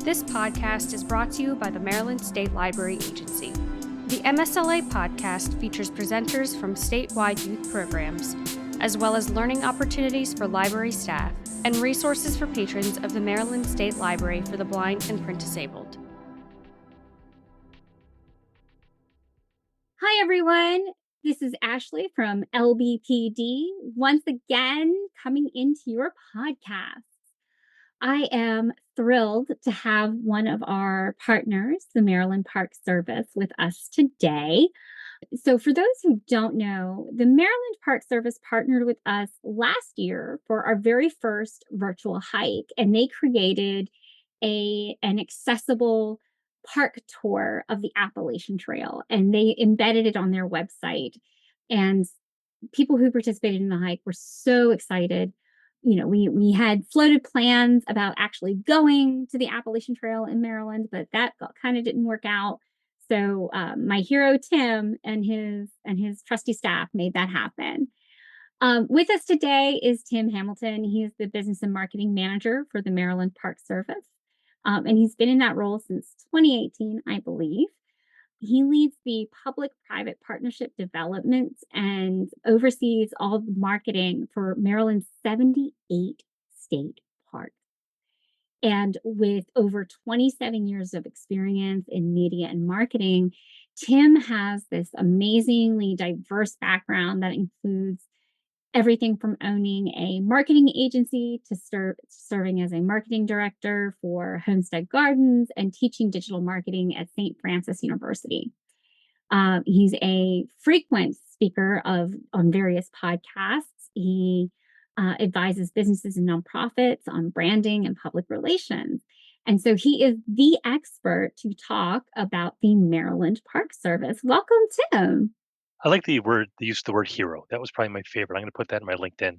This podcast is brought to you by the Maryland State Library Agency. The MSLA podcast features presenters from statewide youth programs, as well as learning opportunities for library staff and resources for patrons of the Maryland State Library for the Blind and Print Disabled. Hi, everyone. This is Ashley from LBPD, once again coming into your podcast. I am thrilled to have one of our partners, the Maryland Park Service, with us today. So, for those who don't know, the Maryland Park Service partnered with us last year for our very first virtual hike, and they created an accessible park tour of the Appalachian Trail, and they embedded it on their website. And people who participated in the hike were so excited. We had floated plans about actually going to the Appalachian Trail in Maryland, but that kind of didn't work out. So my hero Tim and his trusty staff made that happen. With us today is Tim Hamilton. He's the business and marketing manager for the Maryland Park Service, and he's been in that role since 2018, I believe. He leads the public-private partnership development and oversees all the marketing for Maryland's 78 state parks. And with over 27 years of experience in media and marketing, Tim has this amazingly diverse background that includes everything from owning a marketing agency to serving as a marketing director for Homestead Gardens and teaching digital marketing at St. Francis University. He's a frequent speaker on various podcasts. He advises businesses and nonprofits on branding and public relations. And so he is the expert to talk about the Maryland Park Service. Welcome, Tim. I like the use of the word hero. That was probably my favorite. I'm going to put that in my LinkedIn.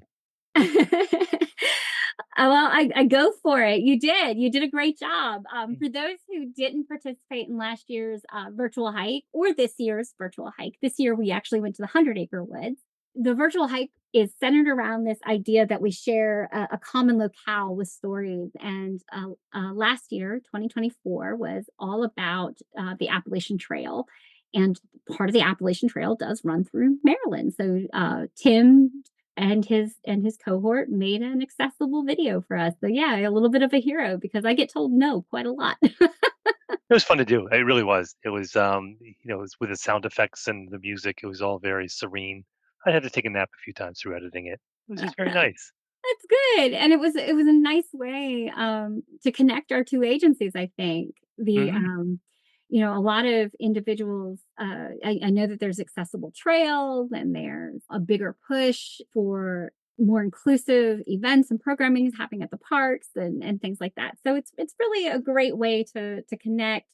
Well, I go for it. You did a great job. For those who didn't participate in last year's virtual hike or this year's virtual hike, this year we actually went to the 100-acre woods. The virtual hike is centered around this idea that we share a common locale with stories. And last year, 2024, was all about the Appalachian Trail. And part of the Appalachian Trail does run through Maryland. So Tim and his cohort made an accessible video for us. So yeah, a little bit of a hero because I get told no quite a lot. It was fun to do. It really was. It was, it was with the sound effects and the music. It was all very serene. I had to take a nap a few times through editing it. It was just very nice. That's good. And it was a nice way to connect our two agencies, I think. Hmm. A lot of individuals, I know that there's accessible trails and there's a bigger push for more inclusive events and programming is happening at the parks and things like that. So it's really a great way to connect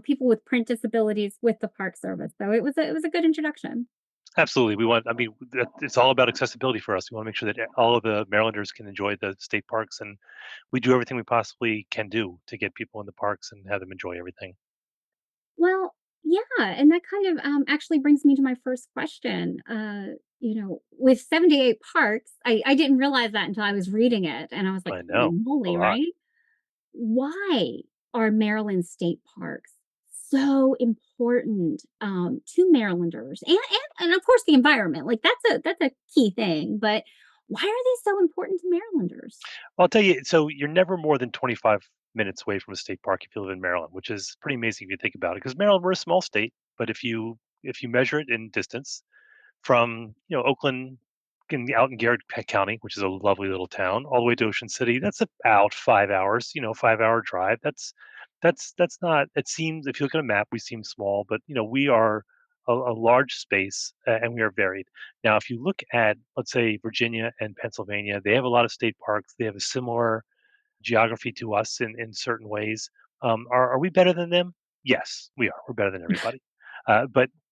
people with print disabilities with the Park Service. So it was a good introduction. Absolutely. It's all about accessibility for us. We want to make sure that all of the Marylanders can enjoy the state parks, and we do everything we possibly can do to get people in the parks and have them enjoy everything. Well, yeah, and that kind of actually brings me to my first question. With 78 parks, I didn't realize that until I was reading it, and I was like, I know. "Holy A moly!" lot. Right? Why are Maryland state parks so important to Marylanders, and of course the environment? Like that's a key thing, but why are they so important to Marylanders? I'll tell you, so you're never more than 25 minutes away from a state park if you live in Maryland, which is pretty amazing if you think about it. Because Maryland, we're a small state, but if you measure it in distance from Oakland out in Garrett County, which is a lovely little town, all the way to Ocean City, that's about 5 hours. 5 hour drive. That's not. It seems if you look at a map, we seem small, but we are a large space and we are varied. Now, if you look at, let's say, Virginia and Pennsylvania, they have a lot of state parks. They have a similar geography to us in certain ways. Are we better than them? Yes, we are. We're better than everybody.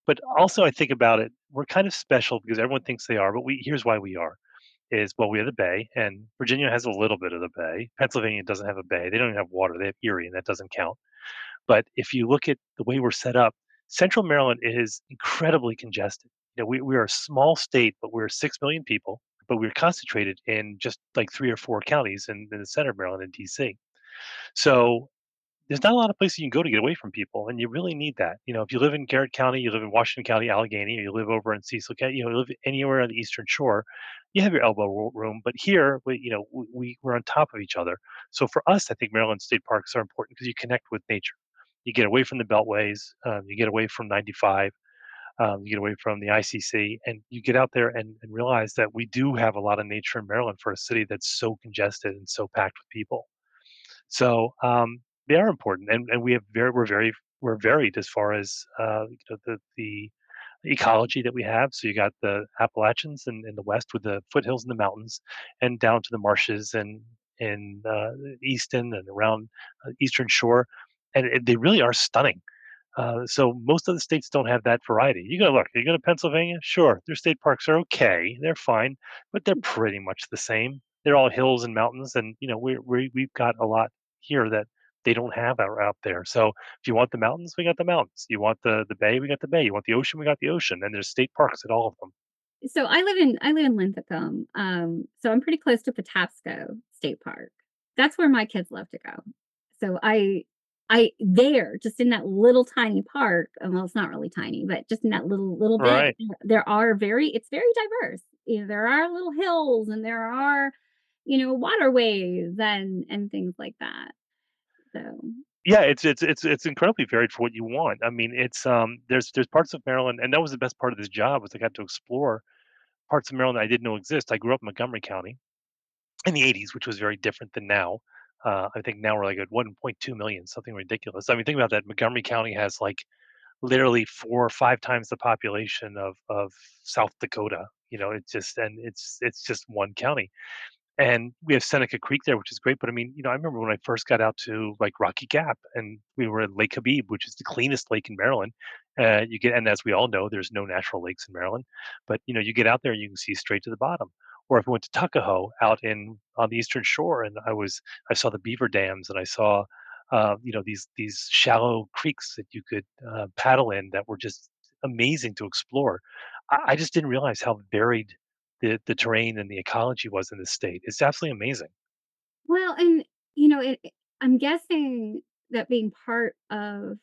But also, I think about it. We're kind of special because everyone thinks they are. But here's why we are. Is well, we have the Bay, and Virginia has a little bit of the Bay. Pennsylvania doesn't have a Bay. They don't even have water. They have Erie, and that doesn't count. But if you look at the way we're set up, Central Maryland is incredibly congested. We are a small state, but we're 6 million people, but we're concentrated in just like three or four counties in the center of Maryland and DC. So there's not a lot of places you can go to get away from people, and you really need that. If you live in Garrett County, you live in Washington County, Allegheny, or you live over in Cecil County, you live anywhere on the Eastern Shore, you have your room. But here, we're on top of each other. So for us, I think Maryland state parks are important because you connect with nature. You get away from the beltways, you get away from 95, you get away from the ICC, and you get out there and realize that we do have a lot of nature in Maryland for a city that's so congested and so packed with people. So they are important, and we're varied as far as the ecology that we have. So you got the Appalachians in the west with the foothills and the mountains, and down to the marshes and in Easton and around Eastern Shore, and they really are stunning. So most of the states don't have that variety. You go look. You go to Pennsylvania, sure, their state parks are okay, they're fine, but they're pretty much the same. They're all hills and mountains, and we've got a lot here that they don't have out there. So if you want the mountains, we got the mountains. You want the bay, we got the bay. You want the ocean, we got the ocean. And there's state parks at all of them. So I live in Linthicum, so I'm pretty close to Patapsco State Park. That's where my kids love to go. So I there, just in that little tiny park, well, it's not really tiny, but just in that little bit, Right. there are very it's very diverse. There are little hills and there are, waterways and things like that. So Yeah, it's incredibly varied for what you want. I mean, there's parts of Maryland, and that was the best part of this job was I got to explore parts of Maryland I didn't know exist. I grew up in Montgomery County in the 80s, which was very different than now. I think now we're like at 1.2 million, something ridiculous. I mean, think about that. Montgomery County has like literally 4 or 5 times the population of South Dakota. It's just one county. And we have Seneca Creek there, which is great. But I mean, I remember when I first got out to like Rocky Gap, and we were at Lake Habib, which is the cleanest lake in Maryland. And as we all know, there's no natural lakes in Maryland, but you get out there and you can see straight to the bottom. Or if we went to Tuckahoe out in on the Eastern Shore, and I saw the beaver dams, and I saw, these shallow creeks that you could paddle in that were just amazing to explore. I just didn't realize how varied the terrain and the ecology was in the state. It's absolutely amazing. well, and I'm guessing that being part of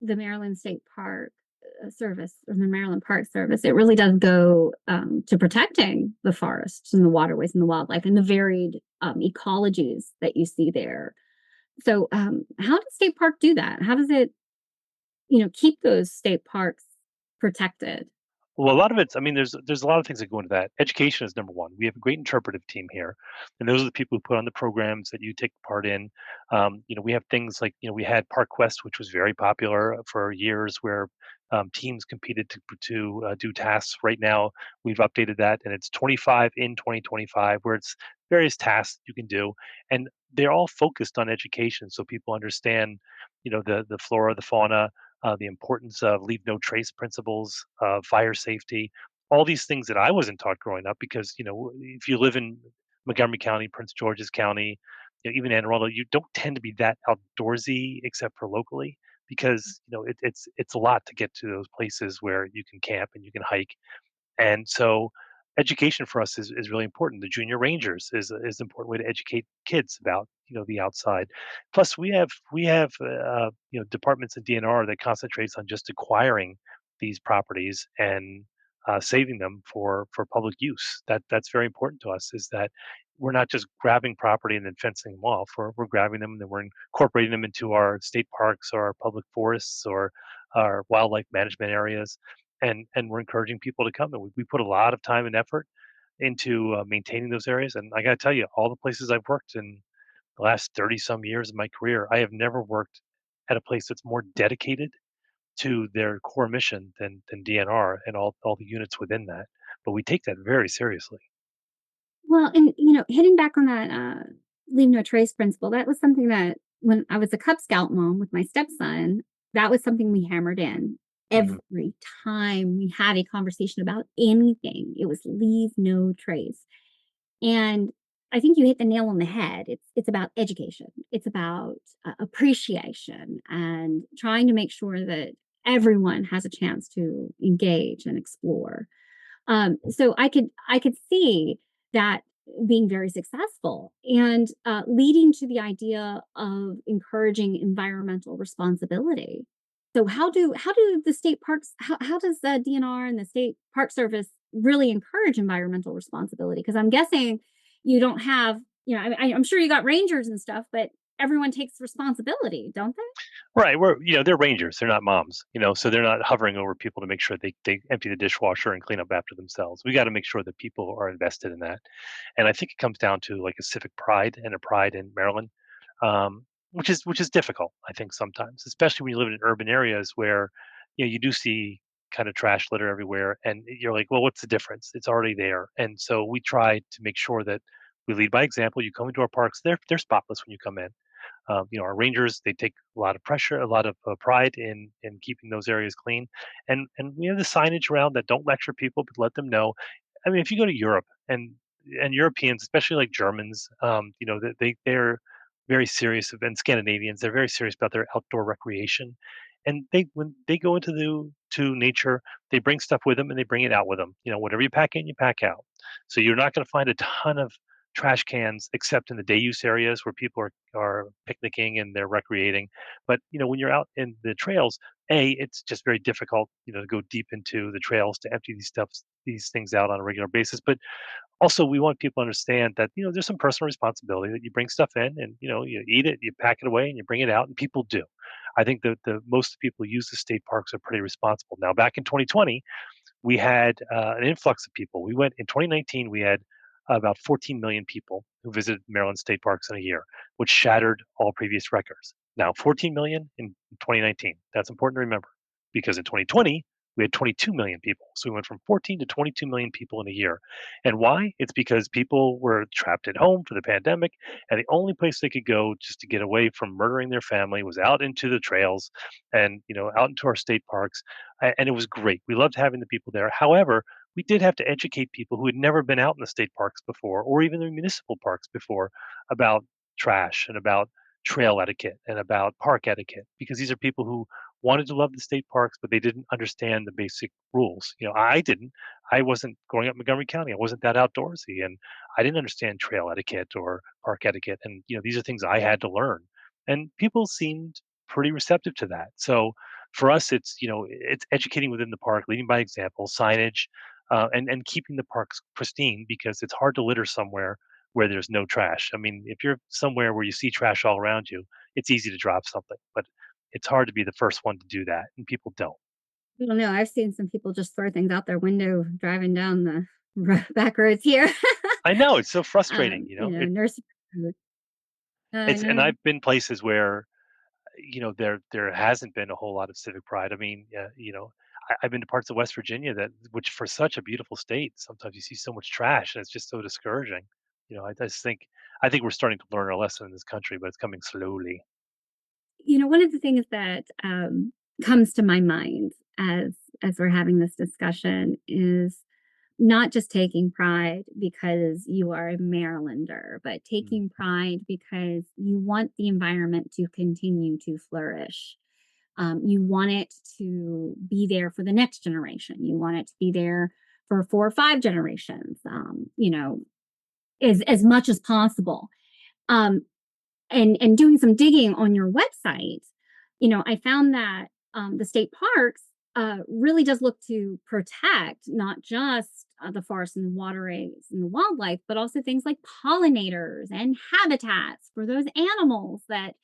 the Maryland State Park Service or the Maryland Park Service, it really does go to protecting the forests and the waterways and the wildlife and the varied ecologies that you see there. So, how does state park do that? How does it, keep those state parks protected? Well, a lot of it's, I mean, there's a lot of things that go into that. Education is number one. We have a great interpretive team here, and those are the people who put on the programs that you take part in. We have things like, we had Park Quest, which was very popular for years, where teams competed to do tasks. Right now, we've updated that, and it's 25 in 2025, where it's various tasks you can do, and they're all focused on education, so people understand, the flora, the fauna, the importance of leave no trace principles, fire safety, all these things that I wasn't taught growing up. Because if you live in Montgomery County, Prince George's County, even Anne Arundel, you don't tend to be that outdoorsy except for locally, because it's a lot to get to those places where you can camp and you can hike. And so education for us is really important. The junior rangers is an important way to educate kids about the outside. Plus we have departments in DNR that concentrates on just acquiring these properties and saving them for public use. That's very important to us. Is that we're not just grabbing property and then fencing them off. We're grabbing them and then we're incorporating them into our state parks or our public forests or our wildlife management areas, and we're encouraging people to come. And we put a lot of time and effort into maintaining those areas. And I got to tell you, all the places I've worked in the last 30 some years of my career, I have never worked at a place that's more dedicated to their core mission than DNR and all the units within that. But we take that very seriously. Well, and hitting back on that leave no trace principle, that was something that when I was a Cub Scout mom with my stepson, that was something we hammered in Hmm. every time we had a conversation about anything. It was leave no trace. And I think you hit the nail on the head. It's about education. It's about appreciation and trying to make sure that everyone has a chance to engage and explore. So I could see that being very successful and leading to the idea of encouraging environmental responsibility. So how do the state parks how does the DNR and the state park service really encourage environmental responsibility? Because I'm guessing you don't have, I'm sure you got rangers and stuff, but everyone takes responsibility, don't they? Right, they're rangers, they're not moms, so they're not hovering over people to make sure they empty the dishwasher and clean up after themselves. We gotta make sure that people are invested in that, and I think it comes down to, like, a civic pride and a pride in Maryland, which is difficult, I think, sometimes, especially when you live in urban areas where, you do see kinda trash litter everywhere, and you're like, "Well, what's the difference? It's already there," and so we try to make sure that we lead by example. You come into our parks, they're spotless when you come in. Our rangers, they take a lot of pressure, a lot of pride in keeping those areas clean, and we have the signage around that don't lecture people, but let them know. I mean, if you go to Europe and Europeans, especially like Germans, they're very serious, and Scandinavians, they're very serious about their outdoor recreation, and they when they go into the to nature, they bring stuff with them and they bring it out with them. Whatever you pack in, you pack out. So you're not going to find a ton of trash cans except in the day use areas where people are picnicking and they're recreating. But when you're out in the trails, it's just very difficult, to go deep into the trails to empty these things out on a regular basis. But also, we want people to understand that there's some personal responsibility, that you bring stuff in and you eat it, you pack it away, and you bring it out, and people do. I think that the most people who use the state parks are pretty responsible. Now, back in 2020, we had an influx of people. We went in 2019. We had about 14 million people who visited Maryland state parks in a year, which shattered all previous records. Now, 14 million in 2019. That's important to remember, because in 2020 we had 22 million people. So we went from 14 to 22 million people in a year. And why? It's because people were trapped at home for the pandemic, and the only place they could go just to get away from murdering their family was out into the trails and out into our state parks, and it was great. We loved having the people there. However, we did have to educate people who had never been out in the state parks before, or even the municipal parks before, about trash and about trail etiquette and about park etiquette, because these are people who wanted to love the state parks, but they didn't understand the basic rules. I didn't. I wasn't growing up in Montgomery County. I wasn't that outdoorsy, and I didn't understand trail etiquette or park etiquette. And these are things I had to learn. And people seemed pretty receptive to that. So for us, it's educating within the park, leading by example, signage, and keeping the parks pristine, because it's hard to litter somewhere where there's no trash. I mean, if you're somewhere where you see trash all around you, it's easy to drop something, but it's hard to be the first one to do that, and people don't. I don't know. I've seen some people just throw things out their window driving down the back roads here. I know, it's so frustrating. Nursery. I And know. I've been places where there hasn't been a whole lot of civic pride. I mean, I've been to parts of West Virginia, which for such a beautiful state, sometimes you see so much trash, and it's just so discouraging. I think we're starting to learn our lesson in this country, but it's coming slowly. One of the things that comes to my mind as we're having this discussion is not just taking pride because you are a Marylander, but Mm. taking pride because you want the environment to continue to flourish. You want it to be there for the next generation. You want it to be there for 4 or 5 generations. As much as possible. Um, and doing some digging on your website, I found that the state parks really does look to protect not just the forests and the waterways and the wildlife, but also things like pollinators and habitats for those animals that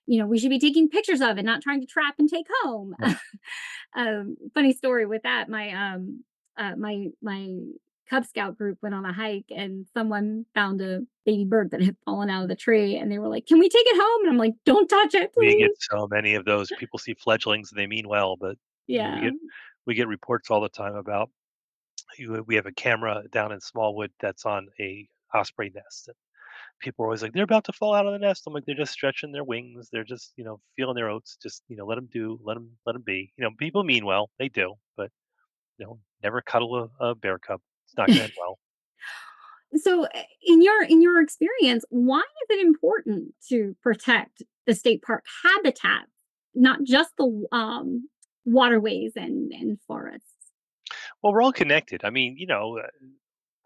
we should be taking pictures of and not trying to trap and take home. Right. Funny story with that. My Cub Scout group went on a hike and someone found a baby bird that had fallen out of the tree, and they were like, "Can we take it home?" And I'm like, "Don't touch it, We get please." so many of those. People see fledglings and they mean well, but we Yeah. get reports all the time about, we have a camera down in Smallwood that's on a osprey nest. And people are always like, they're about to fall out of the nest. I'm like, they're just stretching their wings. They're just, feeling their oats. Just, let them be. People mean well. They do, but never cuddle a bear cub. It's not going to end well. So, in your experience, why is it important to protect the state park habitat, not just the waterways and forests? Well, we're all connected. I mean,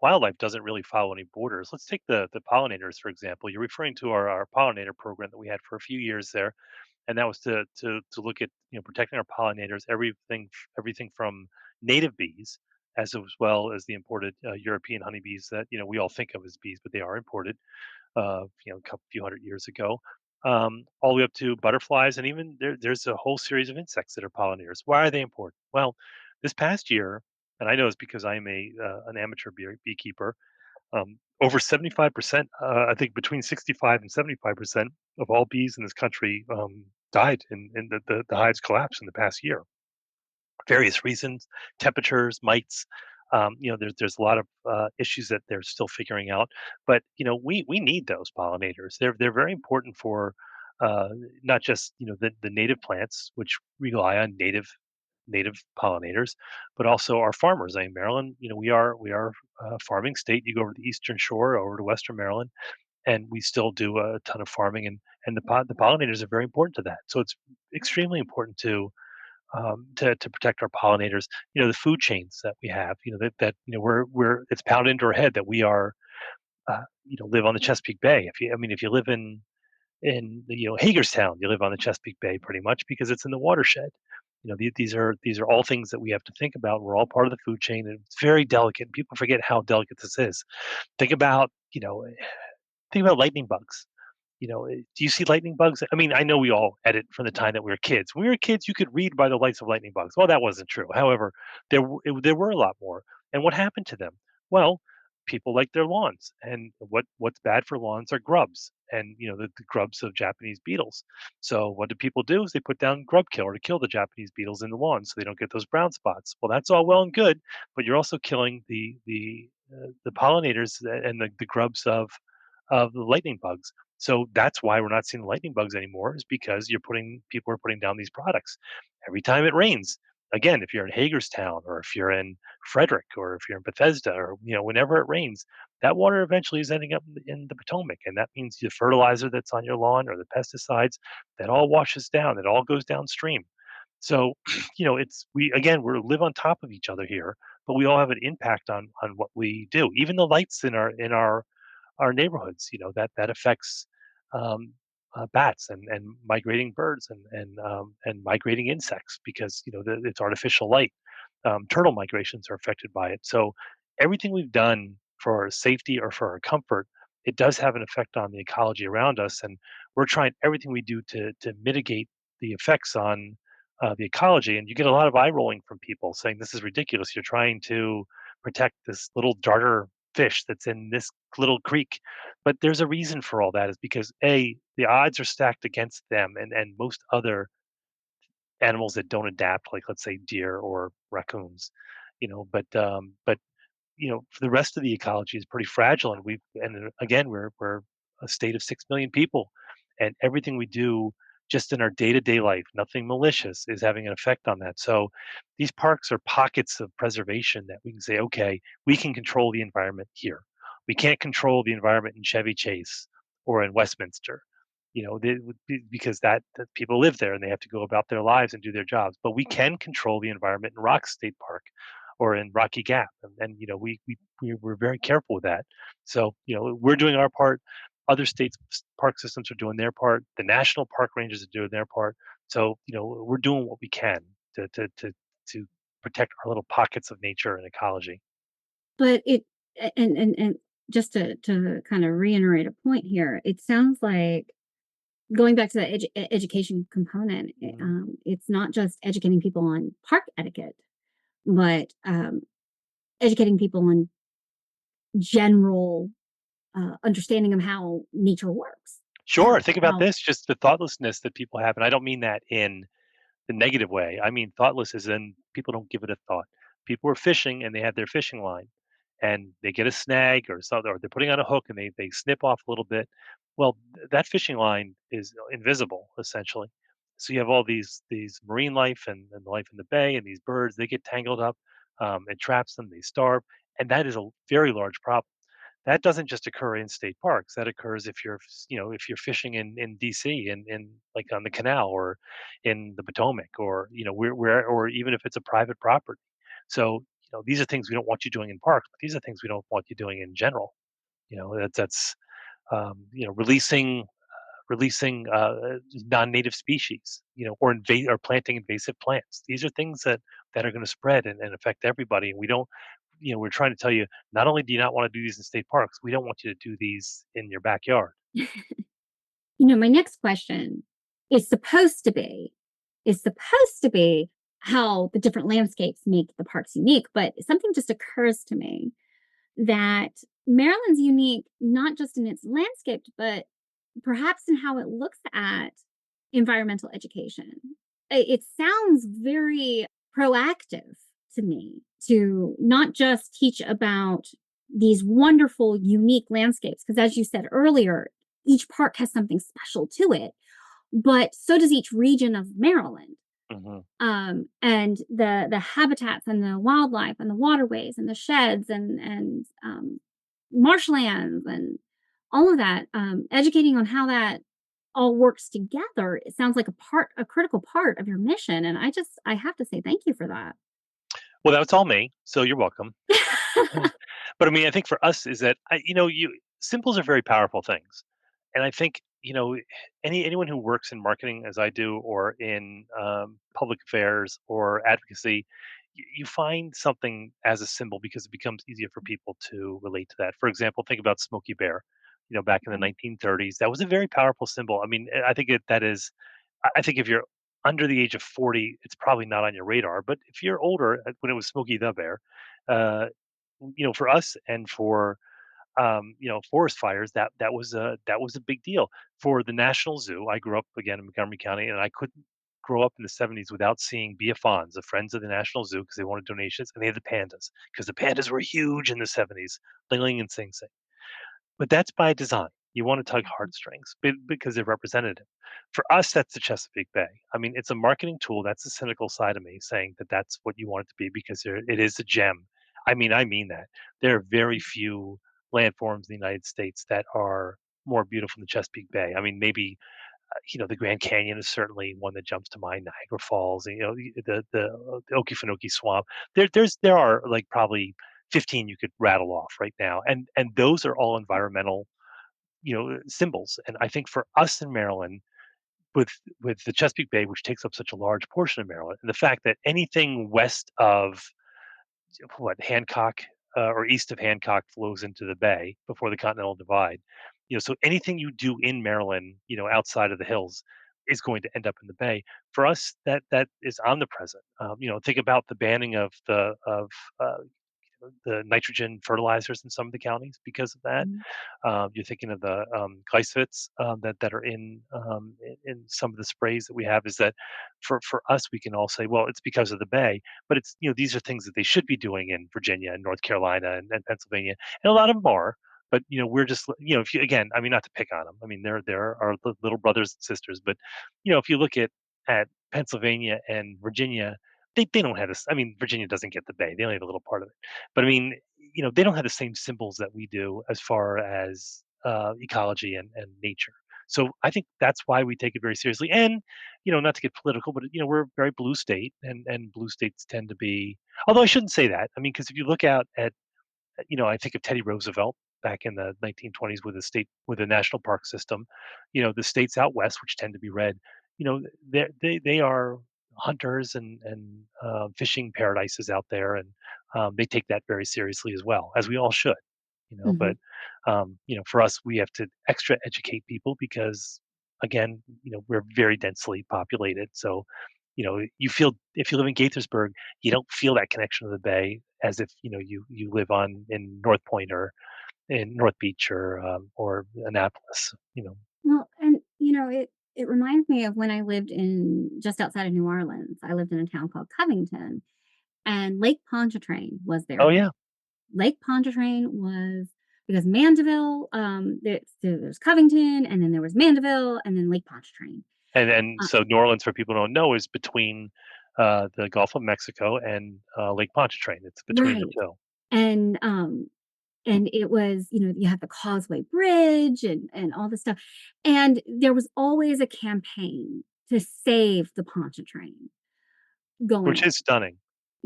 wildlife doesn't really follow any borders. Let's take the pollinators for example. You're referring to our pollinator program that we had for a few years there, and that was to look at protecting our pollinators, everything from native bees as well as the imported European honeybees that we all think of as bees, but they are imported. A couple few hundred years ago, all the way up to butterflies, and even there's a whole series of insects that are pollinators. Why are they important? Well, this past year, and I know it's because I'm an amateur beekeeper. Over 75%, I think between 65 and 75% of all bees in this country died in the hives collapsed in the past year. Various reasons, temperatures, mites. There's a lot of issues that they're still figuring out, but we need those pollinators. They're very important for uh, not just the native plants, which rely on native pollinators, but also our farmers. In Maryland, we are a farming state. You go over to the Eastern Shore, over to Western Maryland, and we still do a ton of farming, and the pollinators are very important to that. So it's extremely important to protect our pollinators. The food chains that we have. We're it's pounded into our head that we are live on the Chesapeake Bay. If you live in Hagerstown, you live on the Chesapeake Bay pretty much because it's in the watershed. These are all things that we have to think about. We're all part of the food chain, and it's very delicate. People forget how delicate this is. Think about think about lightning bugs. Do you see lightning bugs? I mean, I know we all edit from the time that we were kids. When we were kids, you could read by the lights of lightning bugs. Well, that wasn't true. However, there were a lot more. And what happened to them? Well, people like their lawns, and what's bad for lawns are grubs, and the grubs of Japanese beetles. So what do people do? Is they put down grub killer to kill the Japanese beetles in the lawn, so they don't get those brown spots. Well, that's all well and good, but you're also killing the pollinators and the grubs of the lightning bugs. So that's why we're not seeing lightning bugs anymore, is because people are putting down these products. Every time it rains, again, if you're in Hagerstown or if you're in Frederick or if you're in Bethesda or whenever it rains, that water eventually is ending up in the Potomac, and that means the fertilizer that's on your lawn or the pesticides, that all washes down. It all goes downstream. So, it's we live on top of each other here, but we all have an impact on what we do. Even the lights in our neighborhoods, that affects um, bats and migrating birds and migrating insects because it's artificial light. Turtle migrations are affected by it. So everything we've done for our safety or for our comfort, it does have an effect on the ecology around us, and we're trying everything we do to mitigate the effects on the ecology. And you get a lot of eye rolling from people saying this is ridiculous. You're trying to protect this little darter fish that's in this little creek, but there's a reason for all that, is because the odds are stacked against them and most other animals that don't adapt, like let's say deer or raccoons. But for the rest of the ecology is pretty fragile, and again we're a state of 6 million people, and everything we do just in our day-to-day life, nothing malicious, is having an effect on that. So these parks are pockets of preservation that we can say, okay, we can control the environment here. We can't control the environment in Chevy Chase or in Westminster, because that people live there and they have to go about their lives and do their jobs. But we can control the environment in Rock State Park or in Rocky Gap, and we're very careful with that. So we're doing our part. Other states' park systems are doing their part. The national park rangers are doing their part. So we're doing what we can to protect our little pockets of nature and ecology. But and just to kind of reiterate a point here, it sounds like going back to the education component, Mhm. it's not just educating people on park etiquette, but educating people on general understanding of how nature works. Sure. Think about How this: just the thoughtlessness that people have, and I don't mean that in the negative way. I mean, thoughtless is in people don't give it a thought. People are fishing and they have their fishing line and they get a snag or something, or they're putting on a hook and they snip off a little bit. Well, that fishing line is invisible essentially. So you have all these marine life and the life in the bay and these birds, they get tangled up, it traps them, they starve, and that is a very large problem. That doesn't just occur in state parks. That occurs if if you're fishing in DC, in like on the canal or in the Potomac, or where or even if it's a private property. So these are things we don't want you doing in parks, but these are things we don't want you doing in general. That's releasing non-native species, or or planting invasive plants. These are things that are going to spread and affect everybody. And we don't, we're trying to tell you, not only do you not want to do these in state parks, we don't want you to do these in your backyard. My next question is supposed to be is supposed to be how the different landscapes make the parks unique, but something just occurs to me that Maryland's unique not just in its landscape, but perhaps in how it looks at environmental education. It sounds very proactive to me to not just teach about these wonderful, unique landscapes, because as you said earlier, each park has something special to it, but so does each region of Maryland. Hmm. And the habitats and the wildlife and the waterways and the sheds and marshlands and all of that. Educating on how that all works together. It sounds like a critical part of your mission, and I have to say thank you for that. Well, that was all me, so you're welcome. But I mean, I think for us is that symbols are very powerful things, and I think anyone who works in marketing as I do, or in public affairs or advocacy, you find something as a symbol because it becomes easier for people to relate to that. For example, think about Smokey Bear. Back in the Okay. 1930s, that was a very powerful symbol. I mean, I think that is. I think if you're under the age of 40, it's probably not on your radar. But if you're older, when it was Smokey the Bear, uh, for us and for forest fires, that was a big deal. For the National Zoo, I grew up again in Montgomery County, and I couldn't grow up in the 70s without seeing BFONs, the Friends of the National Zoo, because they wanted donations, and they had the pandas because the pandas were huge in the 70s, Ling Ling and Sing Sing. But that's by design. You want to tug heartstrings because they're representative. For us, that's the Chesapeake Bay. I mean, it's a marketing tool. That's the cynical side of me saying that that's what you want it to be because it is a gem. I mean that. There are very few landforms in the United States that are more beautiful than the Chesapeake Bay. I mean, maybe the Grand Canyon is certainly one that jumps to mind. Niagara Falls, and, the Okefenokee Swamp. There are like probably 15 you could rattle off right now, and those are all environmental symbols. And I think for us in Maryland, with the Chesapeake Bay, which takes up such a large portion of Maryland, and the fact that anything west of what Hancock or east of Hancock flows into the bay before the Continental Divide. So anything you do in Maryland, outside of the hills, is going to end up in the bay. For us, that is omnipresent. Think about the banning uh, the nitrogen fertilizers in some of the counties because of that. Mhm. You're thinking of the glyphosates that are in some of the sprays that we have. Is that for us? We can all say, well, it's because of the bay, but it's these are things that they should be doing in Virginia and North Carolina and Pennsylvania, and a lot of them are. But we're just if you again, I mean, not to pick on them. I mean, they're our little brothers and sisters. But if you look at Pennsylvania and Virginia, they don't have this. I mean, Virginia doesn't get the bay; they only have a little part of it. But I mean, they don't have the same symbols that we do as far as ecology and nature. So I think that's why we take it very seriously. And not to get political, but we're a very blue state, and blue states tend to be. Although I shouldn't say that. I mean, because if you look out at I think of Teddy Roosevelt back in the 1920s with a national park system. The states out west, which tend to be red, they are hunters and fishing paradises out there, and they take that very seriously as well, as we all should. But Mhm. for us, we have to extra educate people because, again, we're very densely populated. So, you feel if you live in Gaithersburg, you don't feel that connection to the bay as if you live on in North Point or in North Beach or Annapolis. Well, and it reminds me of when I lived in just outside of New Orleans. I lived in a town called Covington, and Lake Pontchartrain was Oh there. yeah, Lake Pontchartrain was because Mandeville, there's Covington, and then there was Mandeville, and then Lake Pontchartrain. and Uh, so New Orleans, for people who don't know, is between the Gulf of Mexico and Lake Pontchartrain. It's between the right, two. and it was you have the Causeway Bridge and all this stuff, and there was always a campaign to save the Pontchartrain going Which on. is stunning.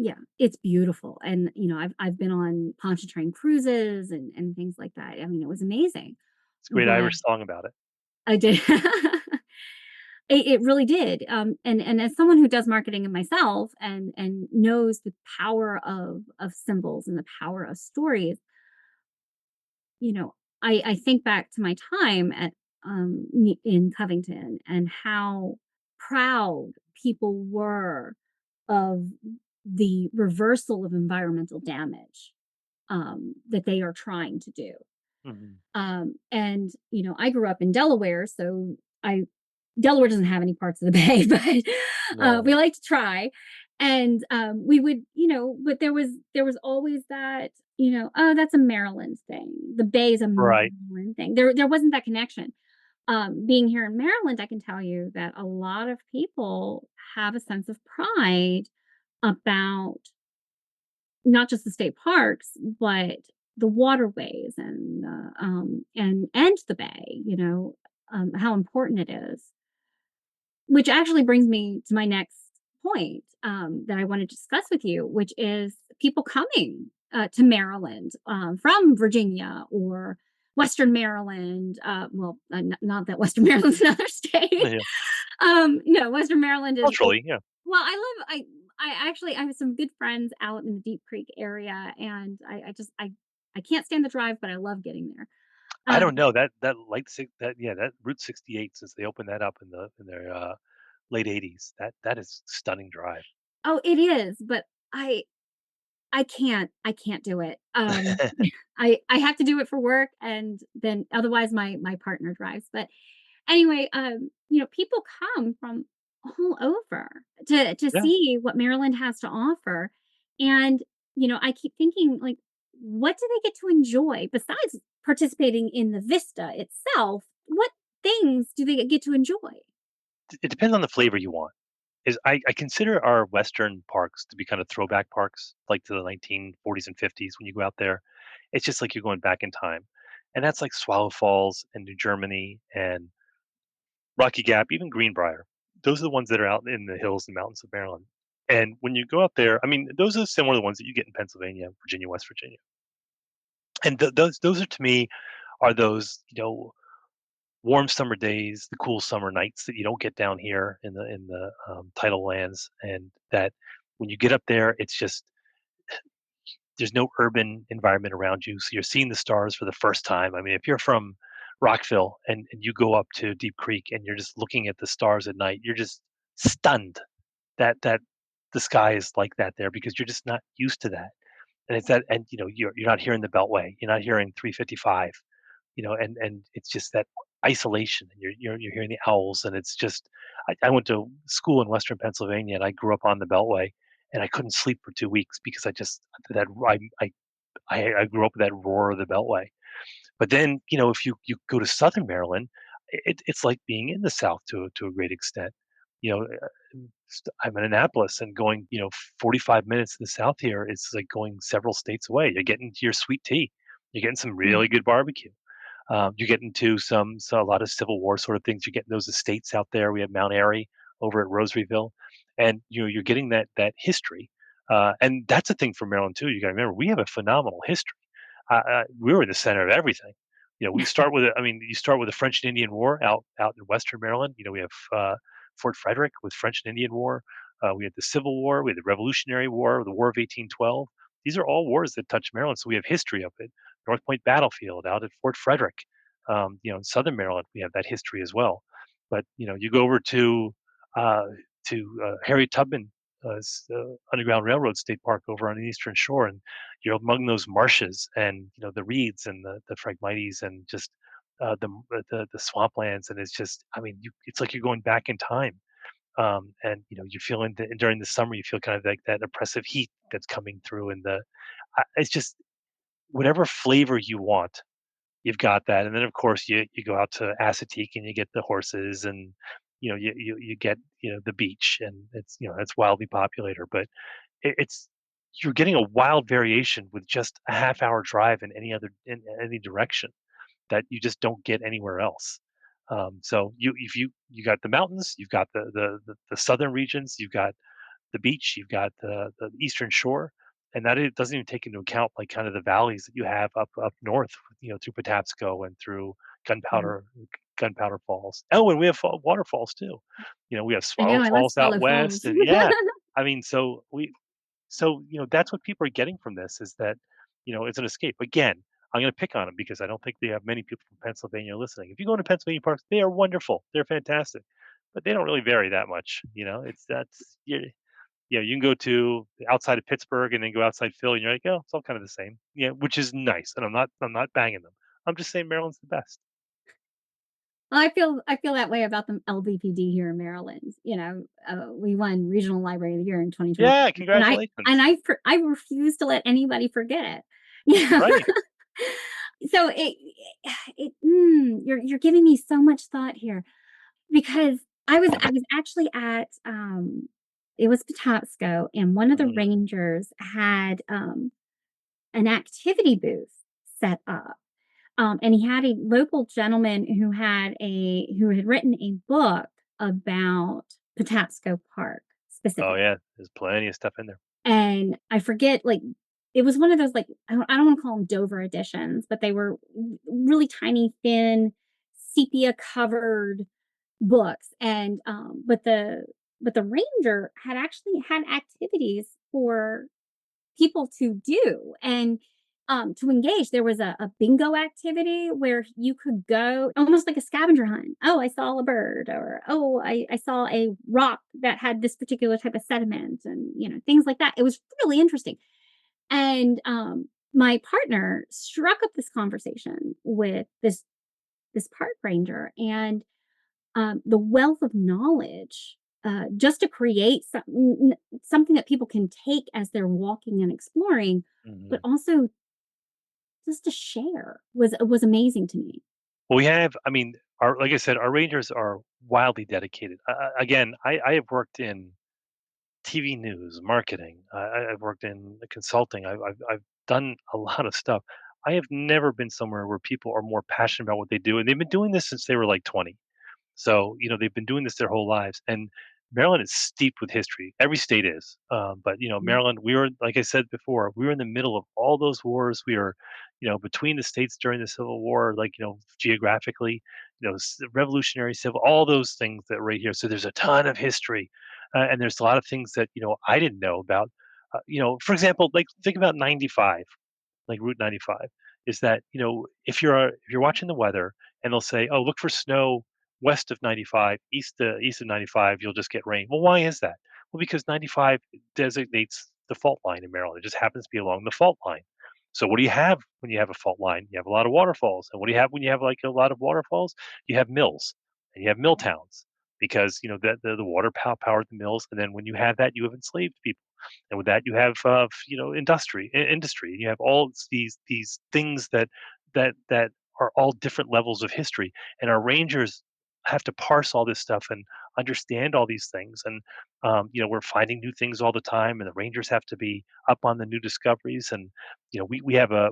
Yeah, it's beautiful, and, I've been on Pontchartrain cruises and things like that. I mean, it was amazing, It's a great but Irish song about it. I did it really did, and as someone who does marketing in myself and knows the power of symbols and the power of stories, you know, I think back to my time at, in Covington and how proud people were of the reversal of environmental damage, that they are trying to do. Mhm. And I grew up in Delaware, so I Delaware doesn't have any parts of the bay, but No. we like to try. And we would, but there was always that, oh, that's a Maryland thing. The bay is a Right. Maryland thing. There wasn't that connection. Being here in Maryland, I can tell you that a lot of people have a sense of pride about not just the state parks, but the waterways and the bay, how important it is. Which actually brings me to my next point, that I want to discuss with you, which is people coming to Maryland, from Virginia or Western Maryland. Well, not that Western Maryland's another state. Yeah. No, Western Maryland is Culturally, yeah. well. I actually I have some good friends out in the Deep Creek area, and I can't stand the drive, but I love getting there. I don't Um, know, that light six that yeah, that Route 68 since they opened that up in their, late '80s, that is stunning drive. oh, it is, but I I can't do it. I have to do it for work, and then otherwise my partner drives. But anyway, people come from all over to Yeah. see what Maryland has to offer. And, I keep thinking, like, what do they get to enjoy besides participating in the vista itself? What things do they get to enjoy? It depends on the flavor you want. Is I consider our Western parks to be kind of throwback parks, like to the 1940s and 50s when you go out there. It's just like you're going back in time. And that's like Swallow Falls and New Germany and Rocky Gap, even Greenbrier. Those are the ones that are out in the hills and mountains of Maryland. And when you go out there, I mean, those are similar to the ones that you get in Pennsylvania, Virginia, West Virginia. And those are to me are those, warm summer days, the cool summer nights that you don't get down here in the tidal lands, and that when you get up there, it's just there's no urban environment around you, so you're seeing the stars for the first time. I mean, if you're from Rockville and you go up to Deep Creek and you're just looking at the stars at night, you're just stunned that the sky is like that there because you're just not used to that. And it's that, and you're not hearing the Beltway, you're not hearing 355, and it's just that isolation, and you're hearing the owls, and it's just I went to school in Western Pennsylvania, and I grew up on the Beltway, and I couldn't sleep for 2 weeks because I just that I grew up with that roar of the Beltway. But then, if you go to Southern Maryland, it's like being in the South to a great extent. You know, I'm in Annapolis, and going 45 minutes to the south here is like going several states away. You're getting to your sweet tea. You're getting some Mm. really good barbecue. You get into a lot of Civil War sort of things. You get those estates out there. We have Mount Airy over at Rosaryville, and you're getting that history. And that's a thing for Maryland too. You got to remember we have a phenomenal history. We're in the center of everything. We start with I mean, you start with the French and Indian War out in Western Maryland. We have Fort Frederick with French and Indian War. We had the Civil War. We had the Revolutionary War, the War of 1812. These are all wars that touch Maryland, so we have history of it. North Point Battlefield out at Fort Frederick. In Southern Maryland, we have that history as well. But you go over uh, to Harriet Tubman Underground Railroad State Park over on the Eastern Shore, and you're among those marshes and the reeds and the phragmites and just the swamplands, and it's just I mean it's like you're going back in time. And you're feeling during the summer you feel kind of like that oppressive heat that's coming through, and it's just whatever flavor you want, you've got that. And then of course you go out to Assateague and you get the horses, and you get the beach, and it's wildly popular. But it's you're getting a wild variation with just a half hour drive in any direction that you just don't get anywhere else. So you got the mountains, you've got the southern regions, you've got the beach, you've got the eastern shore, and that it doesn't even take into account like kind of the valleys that you have up north, through Patapsco and through Right. Gunpowder Falls. Oh, and we have waterfalls too. We have I know, Swallow I love Falls out Swallow west, Falls. and yeah, I mean, that's what people are getting from this is that, it's an escape. Again, I'm going to pick on them because I don't think they have many people from Pennsylvania listening. If you go into Pennsylvania parks, they are wonderful. They're fantastic, but they don't really vary that much. It's that's you can go to outside of Pittsburgh and then go outside Philly, and you're like, oh, it's all kind of the same. Yeah, which is nice, and I'm not banging them. I'm just saying Maryland's the best. I feel that way about the LBPD here in Maryland. We won Regional Library of the Year in 2020, Yeah, and I and congratulations. I refuse to let anybody forget it. Yeah. Right. So you're giving me so much thought here because I was actually at it was Patapsco, and one of the Mhm. rangers had an activity booth set up. And he had a local gentleman who had written a book about Patapsco Park Oh specifically. yeah, there's plenty of stuff in there. And I forget, like, it was one of those, like, I don't want to call them Dover editions, but they were really tiny, thin, sepia covered books. And but the ranger had actually had activities for people to do and to engage. There was a bingo activity where you could go almost like a scavenger hunt. Oh, I saw a bird, or oh, I saw a rock that had this particular type of sediment, and things like that. It was really interesting. And my partner struck up this conversation with this park ranger, and the wealth of knowledge just to create something that people can take as they're walking and exploring, but Mhm. also just to share was amazing to me. Well, we have, I mean, like I said, our rangers are wildly dedicated. Again, I have worked in TV news, marketing. I've worked in consulting. I've done a lot of stuff. I have never been somewhere where people are more passionate about what they do, and they've been doing this since they were like 20. So, they've been doing this their whole lives. And Maryland is steeped with history. Every state is. But, Mhm. Maryland, we were, like I said before, we were in the middle of all those wars. We were, between the states during the Civil War, like, geographically, Revolutionary Civil, all those things that right here. So there's a ton of history. And there's a lot of things that, I didn't know about. For example, like think about 95, like Route 95, is that, if you're watching the weather and they'll say, "Oh, look for snow west of 95, east of 95, you'll just get rain." Well, why is that? Well, because 95 designates the fault line in Maryland. It just happens to be along the fault line. So what do you have when you have a fault line? You have a lot of waterfalls. And what do you have when you have like a lot of waterfalls? You have mills and you have mill towns because the water powered the mills. And then when you have that, you have enslaved people, and with that you have industry, and you have all these things that are all different levels of history, and our rangers have to parse all this stuff and understand all these things. And we're finding new things all the time, and the rangers have to be up on the new discoveries. And we have a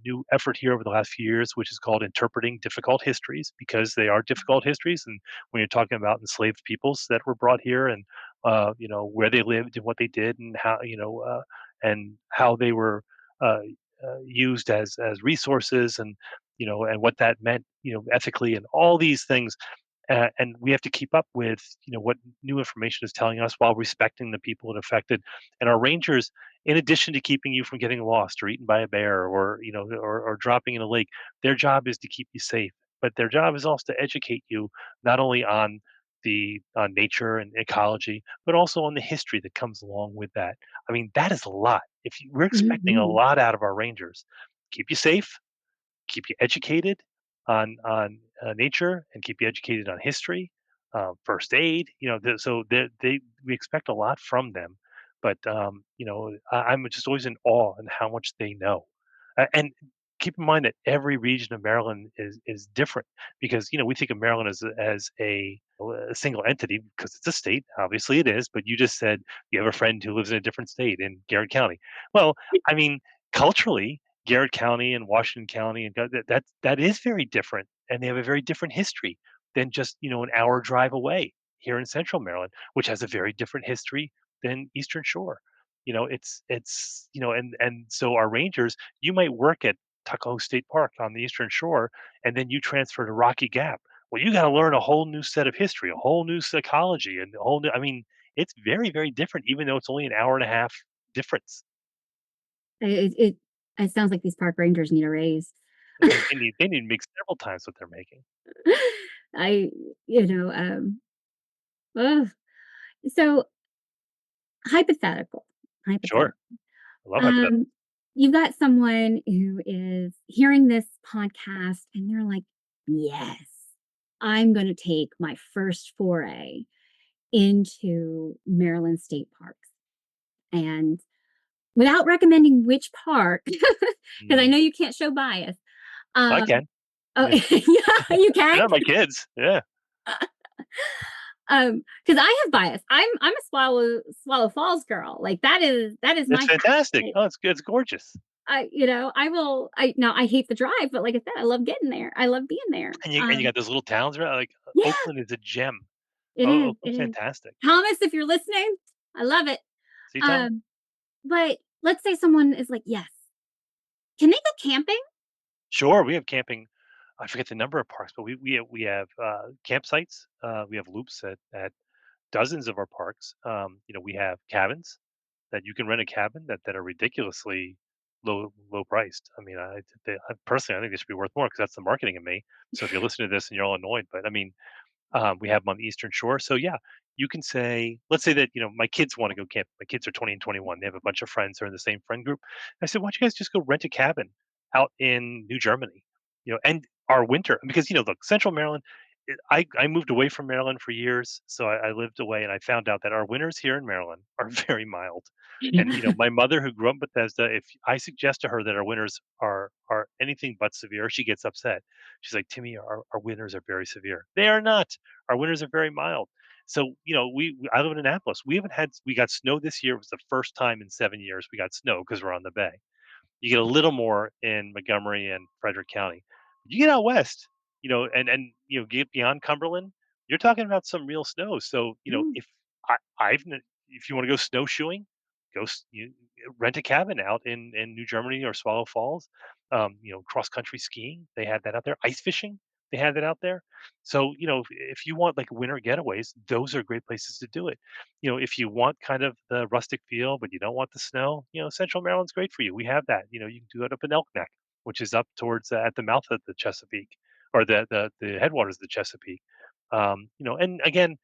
new effort here over the last few years, which is called interpreting difficult histories, because they are difficult histories. And when you're talking about enslaved peoples that were brought here, and where they lived and what they did, and how they were uh, used as resources, and what that meant, ethically, and all these things. And we have to keep up with, what new information is telling us while respecting the people it affected. And our rangers, in addition to keeping you from getting lost or eaten by a bear, or or dropping in a lake, their job is to keep you safe. But their job is also to educate you, not only on the nature and ecology, but also on the history that comes along with that. I mean, that is a lot. We're expecting a Mhm. lot out of our rangers, keep you safe, keep you educated on nature, and keep you educated on history, first aid. So we expect a lot from them. But I'm just always in awe in how much they know. And keep in mind that every region of Maryland is different, because we think of Maryland as a single entity because it's a state. Obviously, it is. But you just said you have a friend who lives in a different state in Garrett County. Well, I mean, culturally, Garrett County and Washington County, and that is very different, and they have a very different history than just an hour drive away. here in Central Maryland, which has a very different history than Eastern Shore. And so our rangers, you might work at Tuckahoe State Park on the Eastern Shore, and then you transfer to Rocky Gap. Well, you got to learn a whole new set of history, a whole new psychology, and a whole new. I mean, it's very, very different, even though it's only an hour and a half difference. It sounds like these park rangers need a raise. They need to make several times what they're making. I you know, ugh. So hypothetical, Sure, hypothetical. I love hypothetical. Um, you've got someone who is hearing this podcast and they're like, "Yes, I'm gonna take my first foray into Maryland state parks." And without recommending which park, because I Mm, know you can't show bias. I Um, can. oh, Yeah, yeah, you can? they're my kids. Yeah, Because I have bias. I'm a Swallow Falls girl. Like, that is it's my fantastic. house. Oh, it's good. It's gorgeous. I will I now I hate the drive, but like I said, I love getting there. I love being there. And you got those little towns around, like, Yeah, Oakland is a gem. it Oh, is, it Oakland's is. fantastic. Thomas, if you're listening, I love it. See, Tom? Um, but let's say someone is like, "Yes." Can they go camping? Sure, we have camping. I forget the number of parks, but we have, campsites, we have loops at dozens of our parks. We have cabins that you can rent a cabin that are ridiculously low priced. I mean, personally, I think they should be worth more because that's the marketing of me. So if you're listening to this and you're all annoyed, but I mean, we have them on the Eastern Shore. So yeah, you can say, let's say that my kids want to go camp. My kids are 20 and 21. They have a bunch of friends who are in the same friend group. I said, why don't you guys just go rent a cabin out in New Germany? And our winter, because look, Central Maryland. I moved away from Maryland for years, so I lived away, and I found out that our winters here in Maryland are very mild. And my mother, who grew up in Bethesda, if I suggest to her that our winters are anything but severe, she gets upset. She's like, Timmy, our winters are very severe. They are not. Our winters are very mild. So, I live in Annapolis. We got snow this year. It was the first time in 7 years we got snow because we're on the bay. You get a little more in Montgomery and Frederick County. You get out west, get beyond Cumberland, you're talking about some real snow. So, Mm, if if you want to go snowshoeing, rent a cabin out in New Germany or Swallow Falls. Cross country skiing, they had that out there. Ice fishing, they had that out there. So, if you want like winter getaways, those are great places to do it. If you want kind of the rustic feel, but you don't want the snow, Central Maryland's great for you. We have that. You can do it up in Elk Neck, which is up towards at the mouth of the Chesapeake, or the headwaters of the Chesapeake. And again,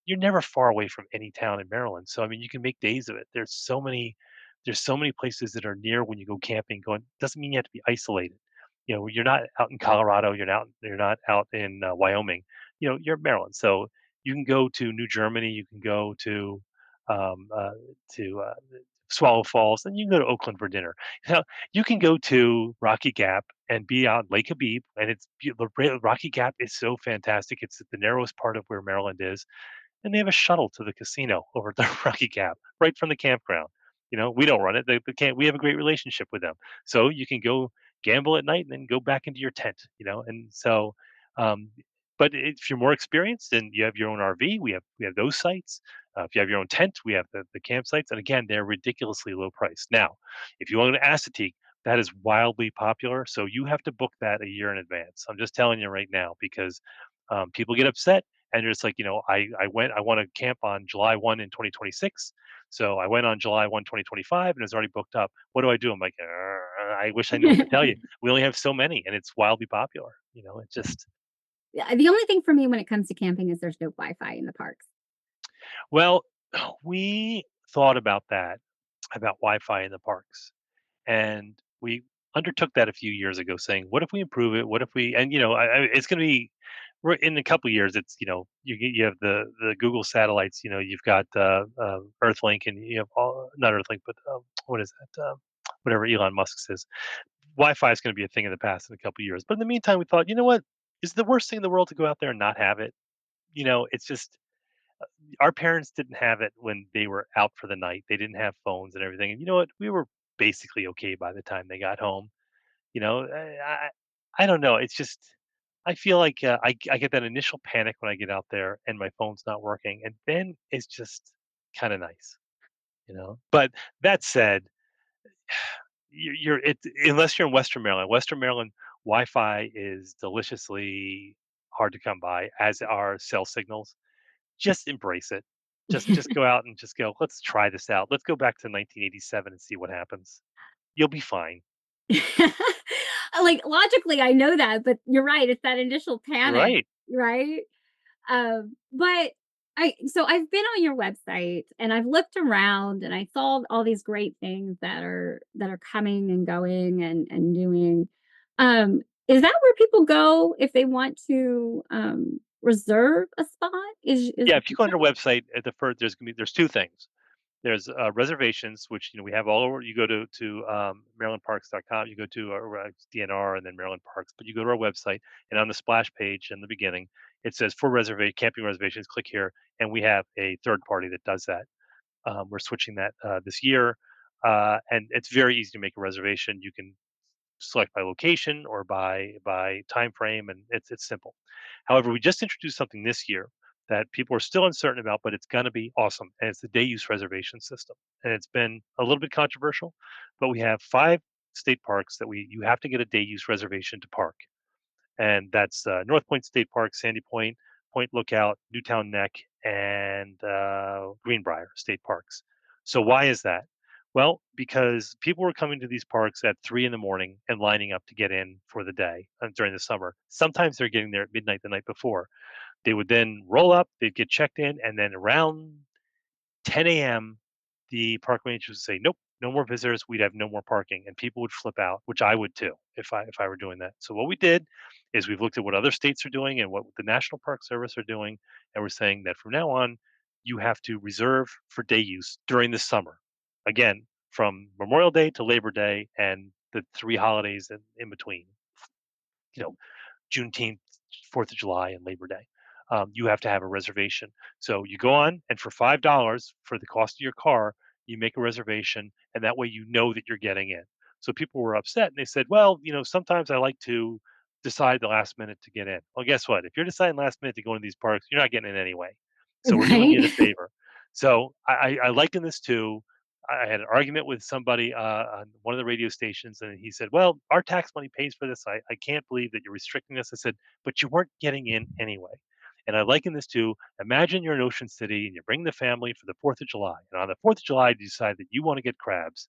you're never far away from any town in Maryland. So I mean, you can make days of it. There's so many places that are near when you go camping. Going doesn't mean you have to be isolated. You're not out in Colorado. You're not out in Wyoming. You're in Maryland. So you can go to New Germany. You can go um, uh, to Swallow Falls, and you can go to Oakland for dinner. Now, you can go to Rocky Gap and be out Lake Habib, and Rocky Gap is so fantastic. It's the narrowest part of where Maryland is, and they have a shuttle to the casino over at the Rocky Gap right from the campground. We don't run it. They can't. We have a great relationship with them, so you can go gamble at night and then go back into your tent. And so, um, but if you're more experienced and you have your own RV, we have those sites. If you have your own tent, we have the campsites, and again, they're ridiculously low price. Now, if you want to Assateague, that is wildly popular, so you have to book that a year in advance. I'm just telling you right now because people get upset and it's like, I want to camp on July 1 in 2026. So I went on July 1, 2025, and it's already booked up. What do I do? I'm like, I wish I knew what to tell you. We only have so many, and it's wildly popular. It's just, yeah, the only thing for me when it comes to camping is there's no Wi-Fi in the parks. well, we thought about that, about Wi-Fi in the parks, and we undertook that a few years ago, saying, "What if we improve it? What if we?" And it's going to be in a couple years. It's you have the Google satellites. You've got Earthlink, and you have not Earthlink, but what is that? Whatever Elon Musk says. Wi-Fi is going to be a thing of the past in a couple years. But in the meantime, we thought, you know what? Is the worst thing in the world to go out there and not have it? It's just our parents didn't have it when they were out for the night. They didn't have phones and everything. And you know what? We were basically okay by the time they got home. I don't know. It's just I feel like I get that initial panic when I get out there and my phone's not working, and then it's just kind of nice, you know. But that said, you're it unless you're in Western Maryland. Western Maryland Wi-Fi is deliciously hard to come by, as are cell signals. Just embrace it. Just go out and just go. Let's try this out. Let's go back to 1987 and see what happens. You'll be fine. Like, logically, I know that, but you're right, it's that initial panic, Right. right? But I've been on your website and I've looked around and I saw all these great things that are coming and going and doing. Um, is that where people go if they want to reserve a spot? Is Yeah. If you go on our website at the first, there's two things. There's reservations, which we have all over. You go to marylandparks.com. You go to our DNR and then Maryland Parks. But you go to our website, and on the splash page in the beginning, it says for reservation camping reservations. Click here, and we have a third party that does that. We're switching that this year, and it's very easy to make a reservation. You can select by location or by time frame, and it's simple. However, we just introduced something this year that people are still uncertain about, but it's going to be awesome, and it's the day use reservation system. And it's been a little bit controversial, but we have 5 state parks that we you have to get a day use reservation to park, and that's North Point State Park, Sandy Point, Point Lookout, Newtown Neck, and Greenbrier State Parks. So why is that? Well, because people were coming to these parks at 3 in the morning and lining up to get in for the day during the summer. Sometimes they're getting there at midnight the night before. They would then roll up, they'd get checked in, and then around 10 a.m., the park managers would say, "Nope, no more visitors. We'd have no more parking," and people would flip out, which I would too if I were doing that. So what we did is we've looked at what other states are doing and what the National Park Service are doing, and we're saying that from now on, you have to reserve for day use during the summer. Again, from Memorial Day to Labor Day and the 3 holidays in between. You know, Juneteenth, 4th of July, and Labor Day. You have to have a reservation. So you go on, and for $5 for the cost of your car, you make a reservation, and that way you know that you're getting in. So people were upset, and they said, "Well, sometimes I like to decide the last minute to get in." Well, guess what? If you're deciding last minute to go into these parks, you're not getting in anyway. So we're doing right? you the favor. So I liken this to I had an argument with somebody on one of the radio stations, and he said, "Well, our tax money pays for this. I can't believe that you're restricting this." I said, "But you weren't getting in anyway." And I liken this to imagine you're in Ocean City and you bring the family for the 4th of July. And on the 4th of July, you decide that you want to get crabs.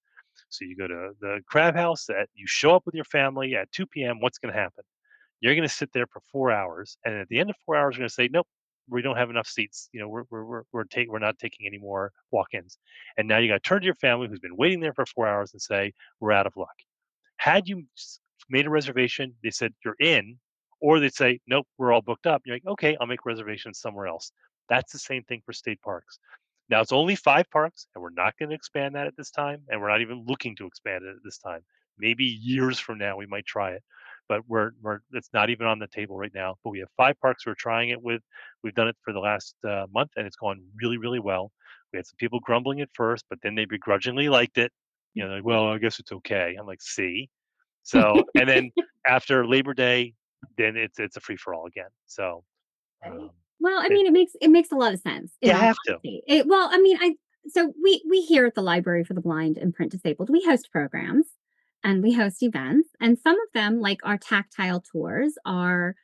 So you go to the crab house, you show up with your family at 2 p.m. What's going to happen? You're going to sit there for 4 hours, and at the end of 4 hours, you're going to say, "Nope, we don't have enough seats. We're not taking any more walk-ins." And now you got to turn to your family who's been waiting there for 4 hours and say, "We're out of luck." Had you made a reservation, they said you're in, or they'd say, "Nope, we're all booked up." You're like, "Okay, I'll make reservations somewhere else." That's the same thing for state parks. Now it's only 5 parks, and we're not going to expand that at this time, and we're not even looking to expand it at this time. Maybe years from now we might try it, but we're it's not even on the table right now. But we have 5 parks we're trying it with. We've done it for the last month, and it's gone really, really well. We had some people grumbling at first, but then they begrudgingly liked it. Like, "Well, I guess it's okay." I'm like, "See." So, and then after Labor Day, then it's a free for all again. So, Right. um, Well, I it, mean, it makes a lot of sense you in all have to. honesty. Well, I mean, I so we here at the Library for the Blind and Print Disabled, we host programs and we host events, and some of them, like our tactile tours, are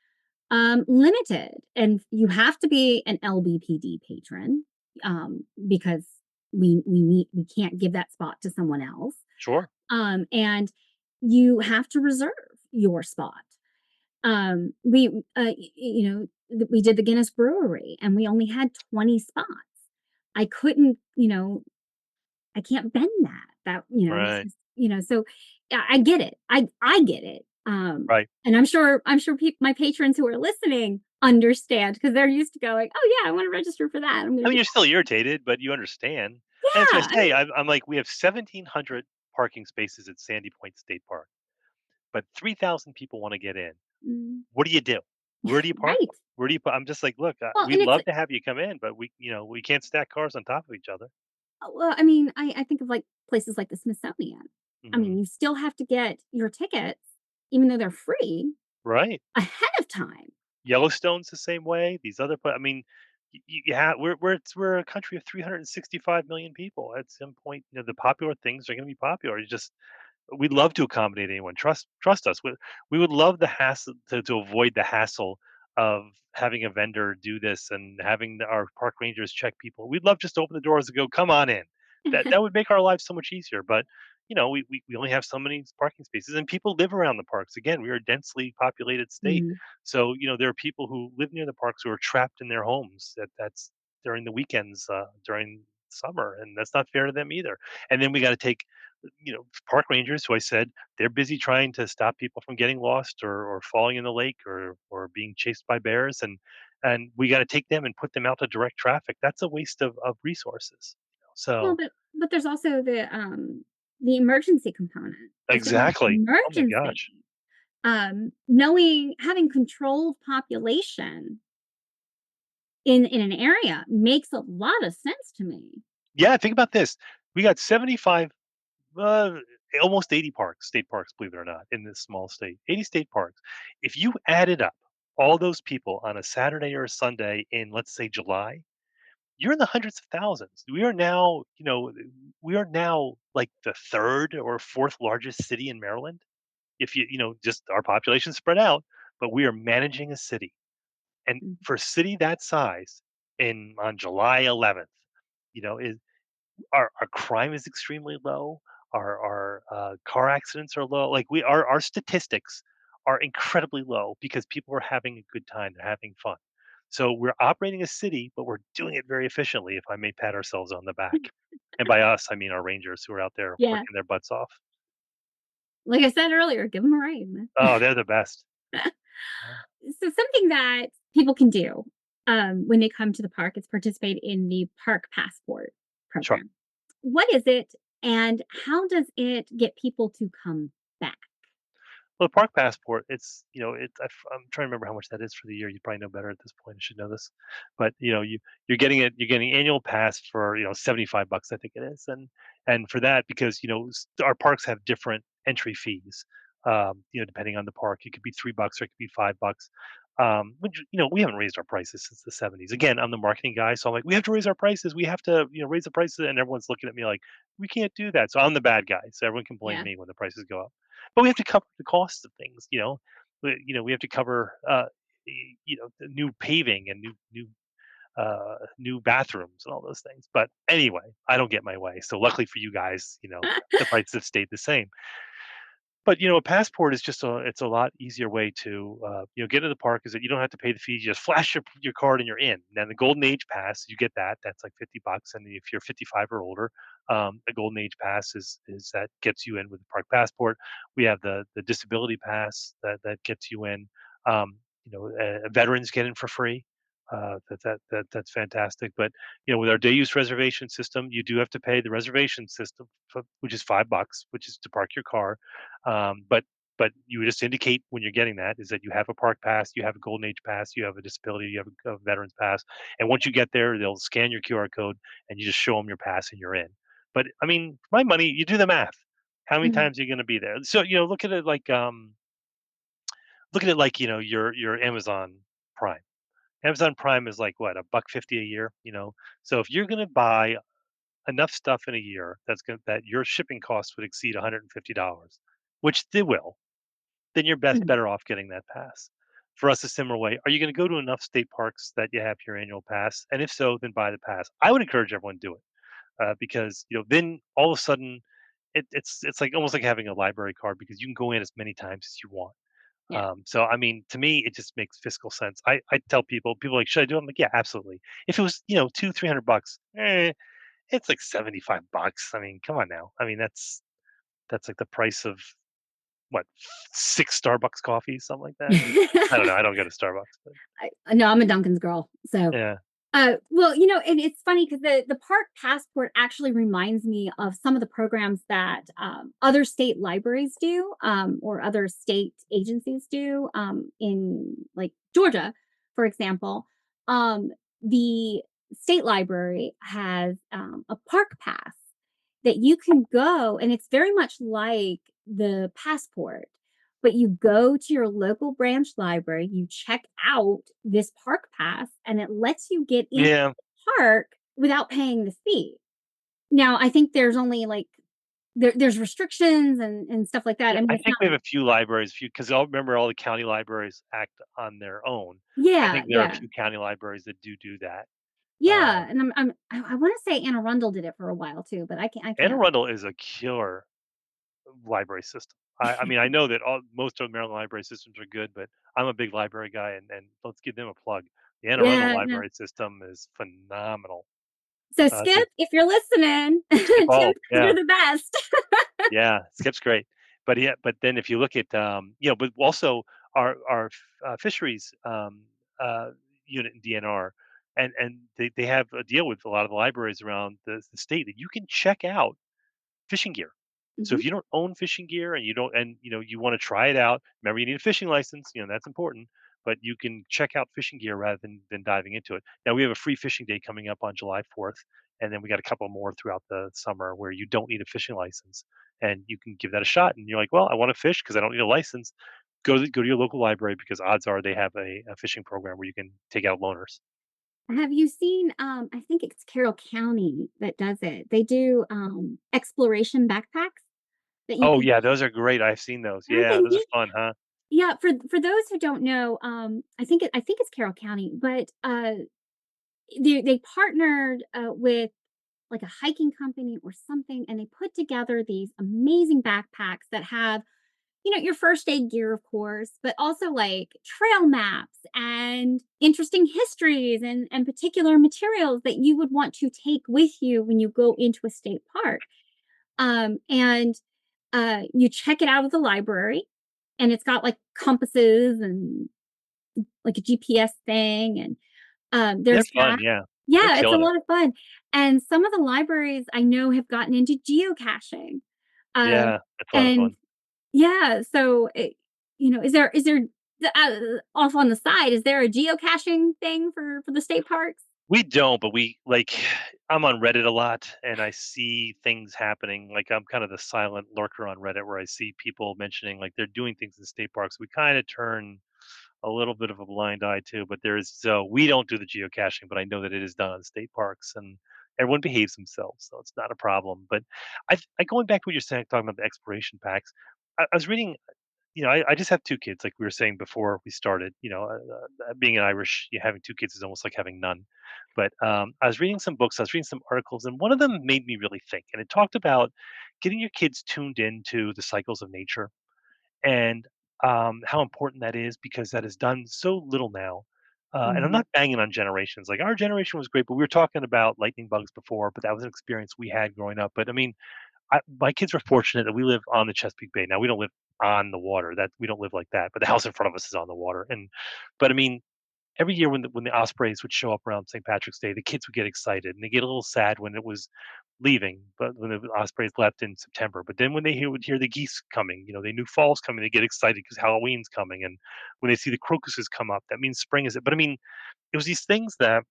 limited, and you have to be an LBPD patron because we can't give that spot to someone else, Sure. and you have to reserve your spot. We we did the Guinness Brewery and we only had 20 spots. I couldn't, I can't bend that was Right. just, so I get it. I get it. Right. And I'm sure my patrons who are listening understand because they're used to going, oh yeah, I want to register for that, I'm going I to mean, do you're still irritated, but you understand. And as I yeah, I say, mean, I'm like, we have 1,700 parking spaces at Sandy Point State Park, but 3,000 people want to get in. mm, What do you do? Where do you park right. them? Where do you put? I'm just like, look, Well, we'd and it's love to have you come in, but we can't stack cars on top of each other. well, I mean, I think of like places like the Smithsonian. I Hmm. mean, you still have to get your tickets, even though they're free. Right. ahead of time. Yellowstone's the same way. These other, I mean, you have we're a country of 365 million people. At some point, the popular things are going to be popular. It's just we'd love to accommodate anyone. Trust us. We would love the hassle to avoid the hassle of having a vendor do this and having our park rangers check people. We'd love just to open the doors and go, come on in. That would make our lives so much easier. But we only have so many parking spaces, and people live around the parks. Again, we are a densely populated state, Mhm. so there are people who live near the parks who are trapped in their homes. That's during the weekends, during summer, and that's not fair to them either. And then we got to take park rangers who I said they're busy trying to stop people from getting lost or falling in the lake or being chased by bears, and we got to take them and put them out to direct traffic. That's a waste of resources. Well, So but there's also the emergency component. If there's an exactly. Oh my emergency, gosh. knowing having controlled population in an area makes a lot of sense to me. Yeah, think about this. We got 75, uh, almost 80 parks, state parks, believe it or not, in this small state. 80 state parks. If you added up all those people on a Saturday or a Sunday in, let's say, July, you're in the hundreds of thousands. We are now like the third or fourth largest city in Maryland. If just our population spread out, but we are managing a city. And Mm. for a city that size in on July 11th, is our crime is extremely low. Our car accidents are low. Like our statistics are incredibly low because people are having a good time. They're having fun. So we're operating a city, but we're doing it very efficiently. If I may pat ourselves on the back, and by us I mean our rangers who are out there Yeah, working their butts off. like I said earlier, give them a raise. Oh, they're the best. Yeah, So something that people can do when they come to the park is participate in the park passport sure. program. What is it, and how does it get people to come back? Well, the park passport, I'm trying to remember how much that is for the year. You probably know better at this point. I should know this, but you're getting it. You're getting annual pass for $75, I think it is, and for that because our parks have different entry fees. Depending on the park, it could be $3 or it could be $5. Which we haven't raised our prices since the '70s. Again, I'm the marketing guy, so I'm like, we have to raise our prices. We have to raise the prices, and everyone's looking at me like we can't do that. So I'm the bad guy. So everyone can blame Yeah. me when the prices go up. But we have to cover the costs of things, we have to cover, the new paving and new bathrooms and all those things. But anyway, I don't get my way. So luckily for you guys, the prices have stayed the same. But, a passport is just it's a lot easier way to, get into the park is that you don't have to pay the fees. You just flash your card and you're in. Then the golden age pass, you get that. That's like $50. And if you're 55 or older, the golden age pass is that gets you in with the park passport. We have the disability pass that gets you in. Veterans get in for free. That's fantastic. But with our day use reservation system, you do have to pay the reservation system, which is $5, which is to park your car. But you just indicate when you're getting that is that you have a park pass, you have a golden age pass, you have a disability, you have a veterans pass, and once you get there, they'll scan your QR code and you just show them your pass and you're in. But I mean, for my money, you do the math. How many Mhm. times are you going to be there? So look at it like your Amazon Prime. Amazon Prime is like what, a buck 50 a year. So if you're going to buy enough stuff in a year that your shipping costs would exceed $150, which they will, then you're best Mhm. better off getting that pass. For us, a similar way, are you going to go to enough state parks that you have your annual pass? And if so, then buy the pass. I would encourage everyone to do it because then all of a sudden it's like almost like having a library card because you can go in as many times as you want. Yeah. So I mean, to me, it just makes fiscal sense. I tell people are like, should I do it? I'm like, yeah, absolutely. If it was two $300, it's like $75. I mean, come on now. I mean, that's like the price of what, 6 Starbucks coffees, something like that? I don't know, I don't go to Starbucks, but No, I'm a Dunkin's girl. So, yeah, well, and it's funny because the park passport actually reminds me of some of the programs that other state libraries do, or other state agencies do, in like Georgia, for example. The state library has a park pass that you can go, and it's very much like the passport, but you go to your local branch library, you check out this park pass, and it lets you get in Yeah. the park without paying the fee. Now, I think there's only like there's restrictions and stuff like that. Yeah, I mean, I it's think we not have a few libraries, few because I remember all the county libraries act on their own. I yeah, think there are a yeah. few county libraries that do that. Yeah, Um, and I wanna say Anne Arundel did it for a while too, but I Anne can't Arundel is a killer library system. I mean, I know that most of Maryland library systems are good, but I'm a big library guy, and let's give them a plug. The Anne Arundel Yeah, no. library system is phenomenal. So Just Skip, if you're listening, skip Tim all, says yeah. you're the best. Yeah, Skip's great. But yeah, but then if you look at, but also our fisheries uh, unit in DNR, and they have a deal with a lot of the libraries around the state that you can check out fishing gear. So Mhm. if you don't own fishing gear and you want to try it out, remember you need a fishing license. That's important. But you can check out fishing gear rather than diving into it. Now we have a free fishing day coming up on July 4th, and then we got a couple more throughout the summer where you don't need a fishing license, and you can give that a shot. And you're like, well, I want to fish because I don't need a license. Go to your local library because odds are they have a fishing program where you can take out loaners. Have you seen, I think it's Carroll County that does it. They do, exploration backpacks that you Oh can yeah, those are great. I've seen those. aren't they Yeah, those are neat? fun, huh? Yeah, for those who don't know, I think it's Carroll County, but, they partnered, with, like, a hiking company or something, and they put together these amazing backpacks that have, your first aid gear, of course, but also, like, trail maps and interesting histories and particular materials that you would want to take with you when you go into a state park. And, you check it out of the library, and it's got, like, compasses and, like, a GPS thing, and They're there's fun. that. Yeah, they're Yeah, it's a killing it. lot of fun, and some of the libraries I know have gotten into geocaching, um, Yeah, that's a lot of and fun. yeah, so is there off on the side, is there a geocaching thing for the state parks? We don't, but we like I'm on Reddit a lot and I see things happening. Like I'm kind of the silent lurker on Reddit where I see people mentioning like they're doing things in state parks. We kind of turn a little bit of a blind eye to, but we don't do the geocaching, but I know that it is done in state parks and everyone behaves themselves, so it's not a problem. But I going back to what you're saying, talking about the exploration packs. I was reading I just have 2 kids, like we were saying before we started, being an Irish, having 2 kids is almost like having none. But, I was reading some books, I was reading some articles, and one of them made me really think, and it talked about getting your kids tuned into the cycles of nature and, how important that is because that is done so little now. And I'm Mhm, not banging on generations, like, our generation was great, but we were talking about lightning bugs before, but that was an experience we had growing up. But, I mean, my kids were fortunate that we live on the Chesapeake Bay. Now we don't live on the water. That we don't live like that, but the house in front of us is on the water. But I mean, every year when the ospreys would show up around St. Patrick's Day, the kids would get excited and they get a little sad when it was leaving, but when the ospreys left in September. But then when would hear the geese coming, they knew fall's coming. They get excited because Halloween's coming, and when they see the crocuses come up, that means spring is it. But I mean, it was these things that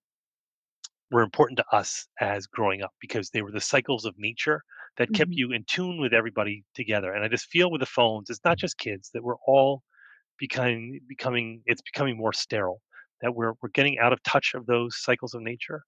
were important to us as growing up because they were the cycles of nature that kept mhm, you in tune with everybody together. And I just feel with the phones, it's not just kids that we're all becoming more sterile, that we're getting out of touch of those cycles of nature.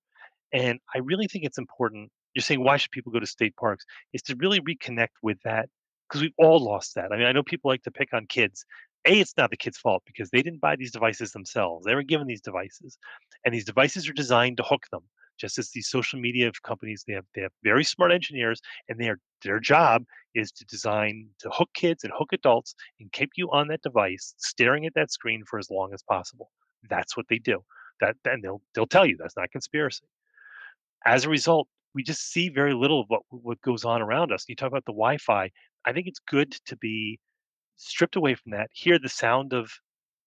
And I really think it's important. You're saying why should people go to state parks? Is to really reconnect with that because we've all lost that. I mean, I know people like to pick on kids. It's not the kids' fault because they didn't buy these devices themselves. They were given these devices, and these devices are designed to hook them. Just as these social media companies, they have very smart engineers, and their job is to design to hook kids and hook adults and keep you on that device, staring at that screen for as long as possible. That's what they do. That and they'll tell you that's not conspiracy. As a result, we just see very little of what goes on around us. You talk about the Wi-Fi. I think it's good to be stripped away from that, hear the sound of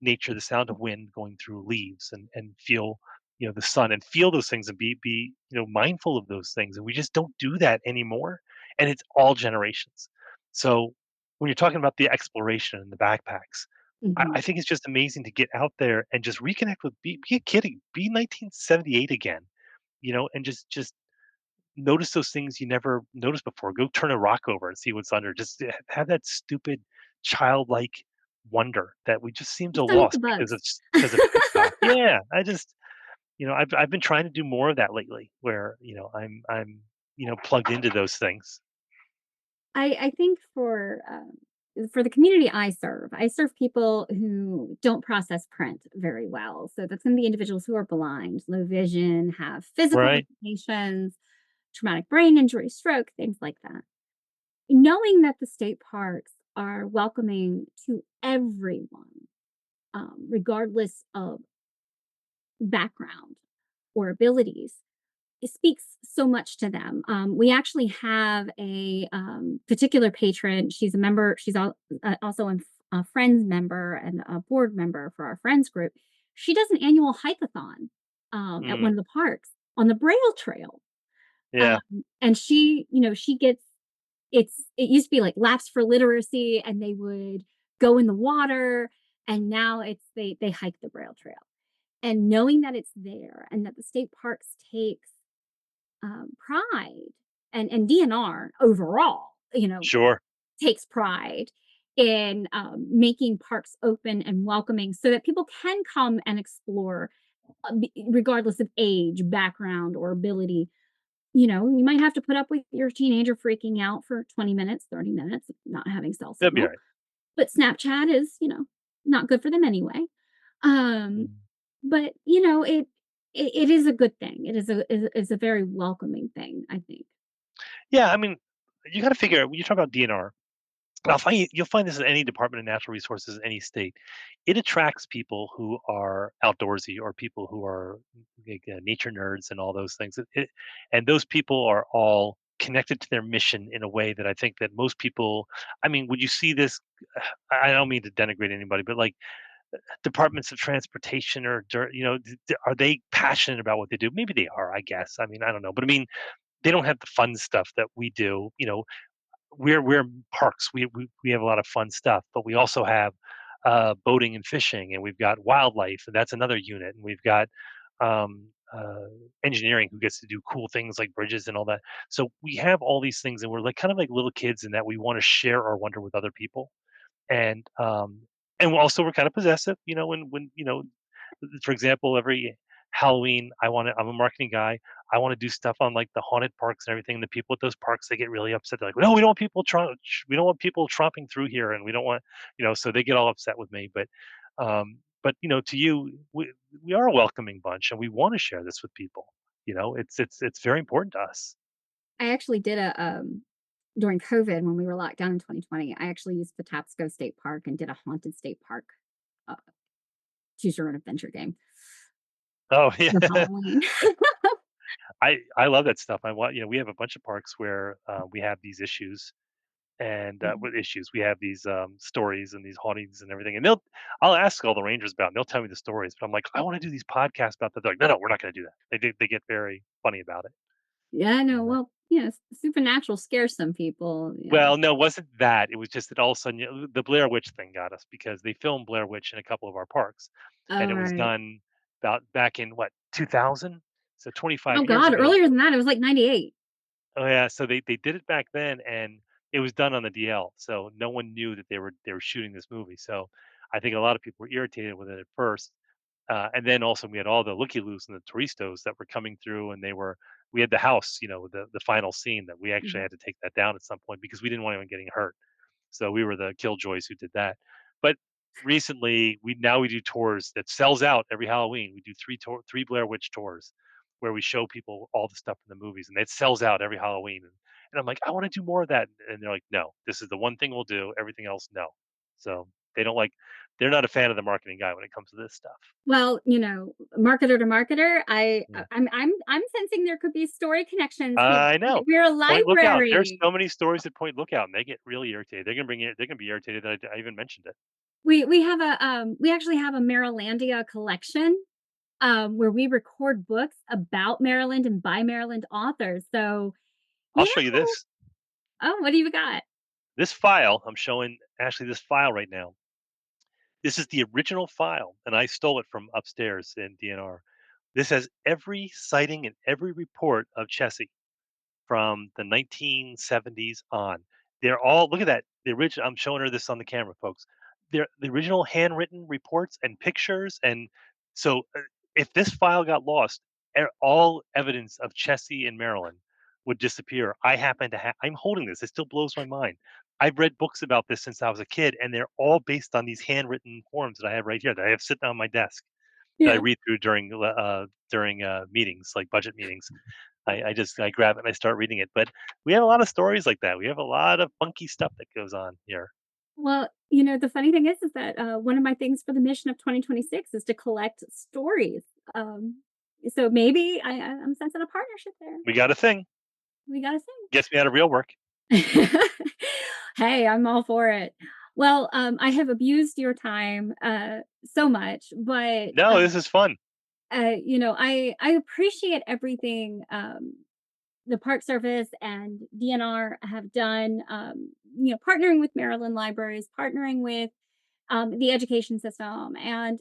nature, the sound of wind going through leaves and feel, the sun and feel those things and be, mindful of those things. And we just don't do that anymore. And it's all generations. So when you're talking about the exploration and the backpacks, I mhm. think it's just amazing to get out there and just reconnect with be a kid, be 1978 again, and just notice those things you never noticed before. Go turn a rock over and see what's under. Just have that stupid childlike. wonder that we just seem You to still hate the lost because bugs. of TikTok. Yeah, I just I've been trying to do more of that lately, where I'm plugged into those things. I think for the community I serve people who don't process print very well. So that's going to be individuals who are blind, low vision, have physical Right? limitations, traumatic brain injury, stroke, things like that. Knowing that the state parks are welcoming to everyone, regardless of background or abilities, it speaks so much to them. We actually have a particular patron. She's a member. Also a Friends member and a board member for our Friends group. She does an annual hikeathon at one Mm, of the parks on the Braille Trail, yeah, and she gets it used to be like laps for literacy, and they would go in the water, and now they hike the Braille Trail. And knowing that it's there and that the state parks takes pride and DNR overall, sure. takes pride in making parks open and welcoming so that people can come and explore regardless of age, background, or ability. You might have to put up with your teenager freaking out for 20 minutes, 30 minutes, not having cell That'd be all signal. right. But Snapchat is, not good for them anyway. Um, Mm. but it is a good thing. It is a very welcoming thing, I think. Yeah, I mean, you got to figure out when you talk about DNR. You'll find this in any Department of Natural Resources in any state. It attracts people who are outdoorsy or people who are like, nature nerds and all those things. And those people are all connected to their mission in a way that I think that most people. I mean, would you see this? I don't mean to denigrate anybody, but like departments of transportation or are they passionate about what they do? Maybe they are. I guess. I mean, I don't know, but I mean, they don't have the fun stuff that we do. We're parks. We have a lot of fun stuff, but we also have boating and fishing, and we've got wildlife, and that's another unit, and we've got um, uh, engineering who gets to do cool things like bridges and all that. So we have all these things, and we're like kind of like little kids in that we want to share our wonder with other people, and also we're kind of possessive, when for example, every Halloween, I'm a marketing guy. I want to do stuff on like the haunted parks and everything. The people at those parks, they get really upset. They're like, no, we don't want people tromping through here, and we don't want, so they get all upset with me. But to you, we are a welcoming bunch, and we want to share this with people. It's very important to us. I actually did a during COVID when we were locked down in 2020. I actually used Patapsco State Park and did a haunted state park uh, choose your own adventure game Oh for yeah, Halloween. I love that stuff. We have a bunch of parks where we have these issues and Yeah. with issues. We have these stories and these hauntings and everything. And I'll ask all the rangers about, it, and they'll tell me the stories. But I'm like, I want to do these podcasts about that. They're like, no, no, we're not going to do that. They get very funny about it. Yeah, You no, know? well, supernatural scares some people. Yeah. Well, no, it wasn't that. It was just that all of a sudden the Blair Witch thing got us because they filmed Blair Witch in a couple of our parks, and All it was right. done about back in what 2000, so 25 Oh years God, ago. earlier than that, it was like 98. Oh yeah, so they did it back then, and it was done on the DL, so no one knew that they were shooting this movie. So I think a lot of people were irritated with it at first, and then also we had all the looky loos and the touristos that were coming through, and we had the house, the final scene that we actually Mhm. had to take that down at some point because we didn't want anyone getting hurt. So we were the killjoys who did that. But recently, we do tours that sells out every Halloween. We do three Blair Witch tours where we show people all the stuff in the movies, and it sells out every Halloween. And I'm like, I want to do more of that. And they're like, no, this is the one thing we'll do. Everything else, no. So they don't like. They're not a fan of the marketing guy when it comes to this stuff. Well, marketer to marketer, Yeah. I'm sensing there could be story connections here. I know. We're a Point Lookout. There's library. so many stories at Point Lookout, and they get really irritated. They're gonna be irritated that I even mentioned it. We actually have a Marylandia collection where we record books about Maryland and by Maryland authors. So, I'll yeah. show you this. Oh, what do you got? This file, I'm showing Ashley this file right now. This is the original file, and I stole it from upstairs in DNR. This has every sighting and every report of Chessie from the 1970s on. They're all look at that. The original. I'm showing her this on the camera, folks. the original handwritten reports and pictures, and so, if this file got lost, all evidence of Chessie in Maryland would disappear. I happen to have I'm holding this, it still blows my mind. I've read books about this since I was a kid, and they're all based on these handwritten forms that I have right here that I have sitting on my desk that I Yeah. read through during, meetings, like budget meetings. I grab it and I start reading it, but we have a lot of stories like that. We have a lot of funky stuff that goes on here. Well, the funny thing is that one of my things for the mission of 2026 is to collect stories. Um, so maybe I'm sensing a partnership there. We got a thing. We gotta Gets me out of real work. sing. Hey, I'm all for it. Well, I have abused your time so much, but No, this is fun. I appreciate everything the Park Service and DNR have done. Partnering with Maryland libraries, partnering with the education system, and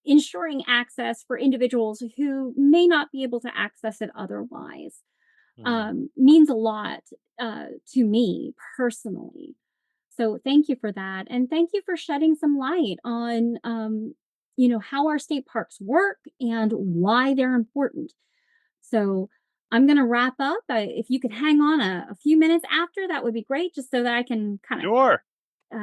ensuring access for individuals who may not be able to access it otherwise Mm, means a lot to me personally. So thank you for that, and thank you for shedding some light on how our state parks work and why they're important. So I'm going to wrap up. If you could hang on a few minutes after, that would be great, just so that I can kind sure. of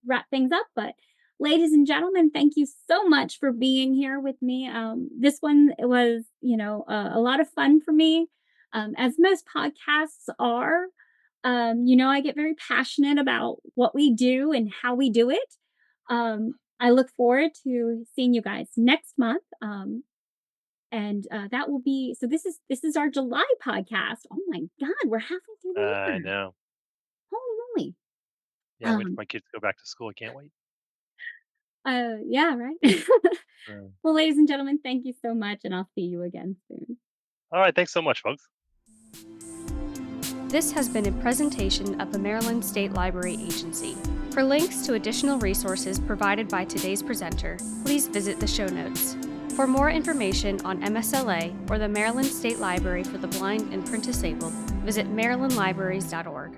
wrap things up. But ladies and gentlemen, thank you so much for being here with me. This one was, a lot of fun for me, as most podcasts are. I get very passionate about what we do and how we do it. I look forward to seeing you guys next month. And that will be so. This is our July podcast. Oh my God, we're halfway through the I year. know. Holy moly! Yeah, I wait for Um, my kids to go back to school. I can't wait. yeah, right. Mm. Well, ladies and gentlemen, thank you so much, and I'll see you again soon. All right, thanks so much, folks. This has been a presentation of the Maryland State Library Agency. For links to additional resources provided by today's presenter, please visit the show notes. For more information on MSLA or the Maryland State Library for the Blind and Print Disabled, visit marylandlibraries.org.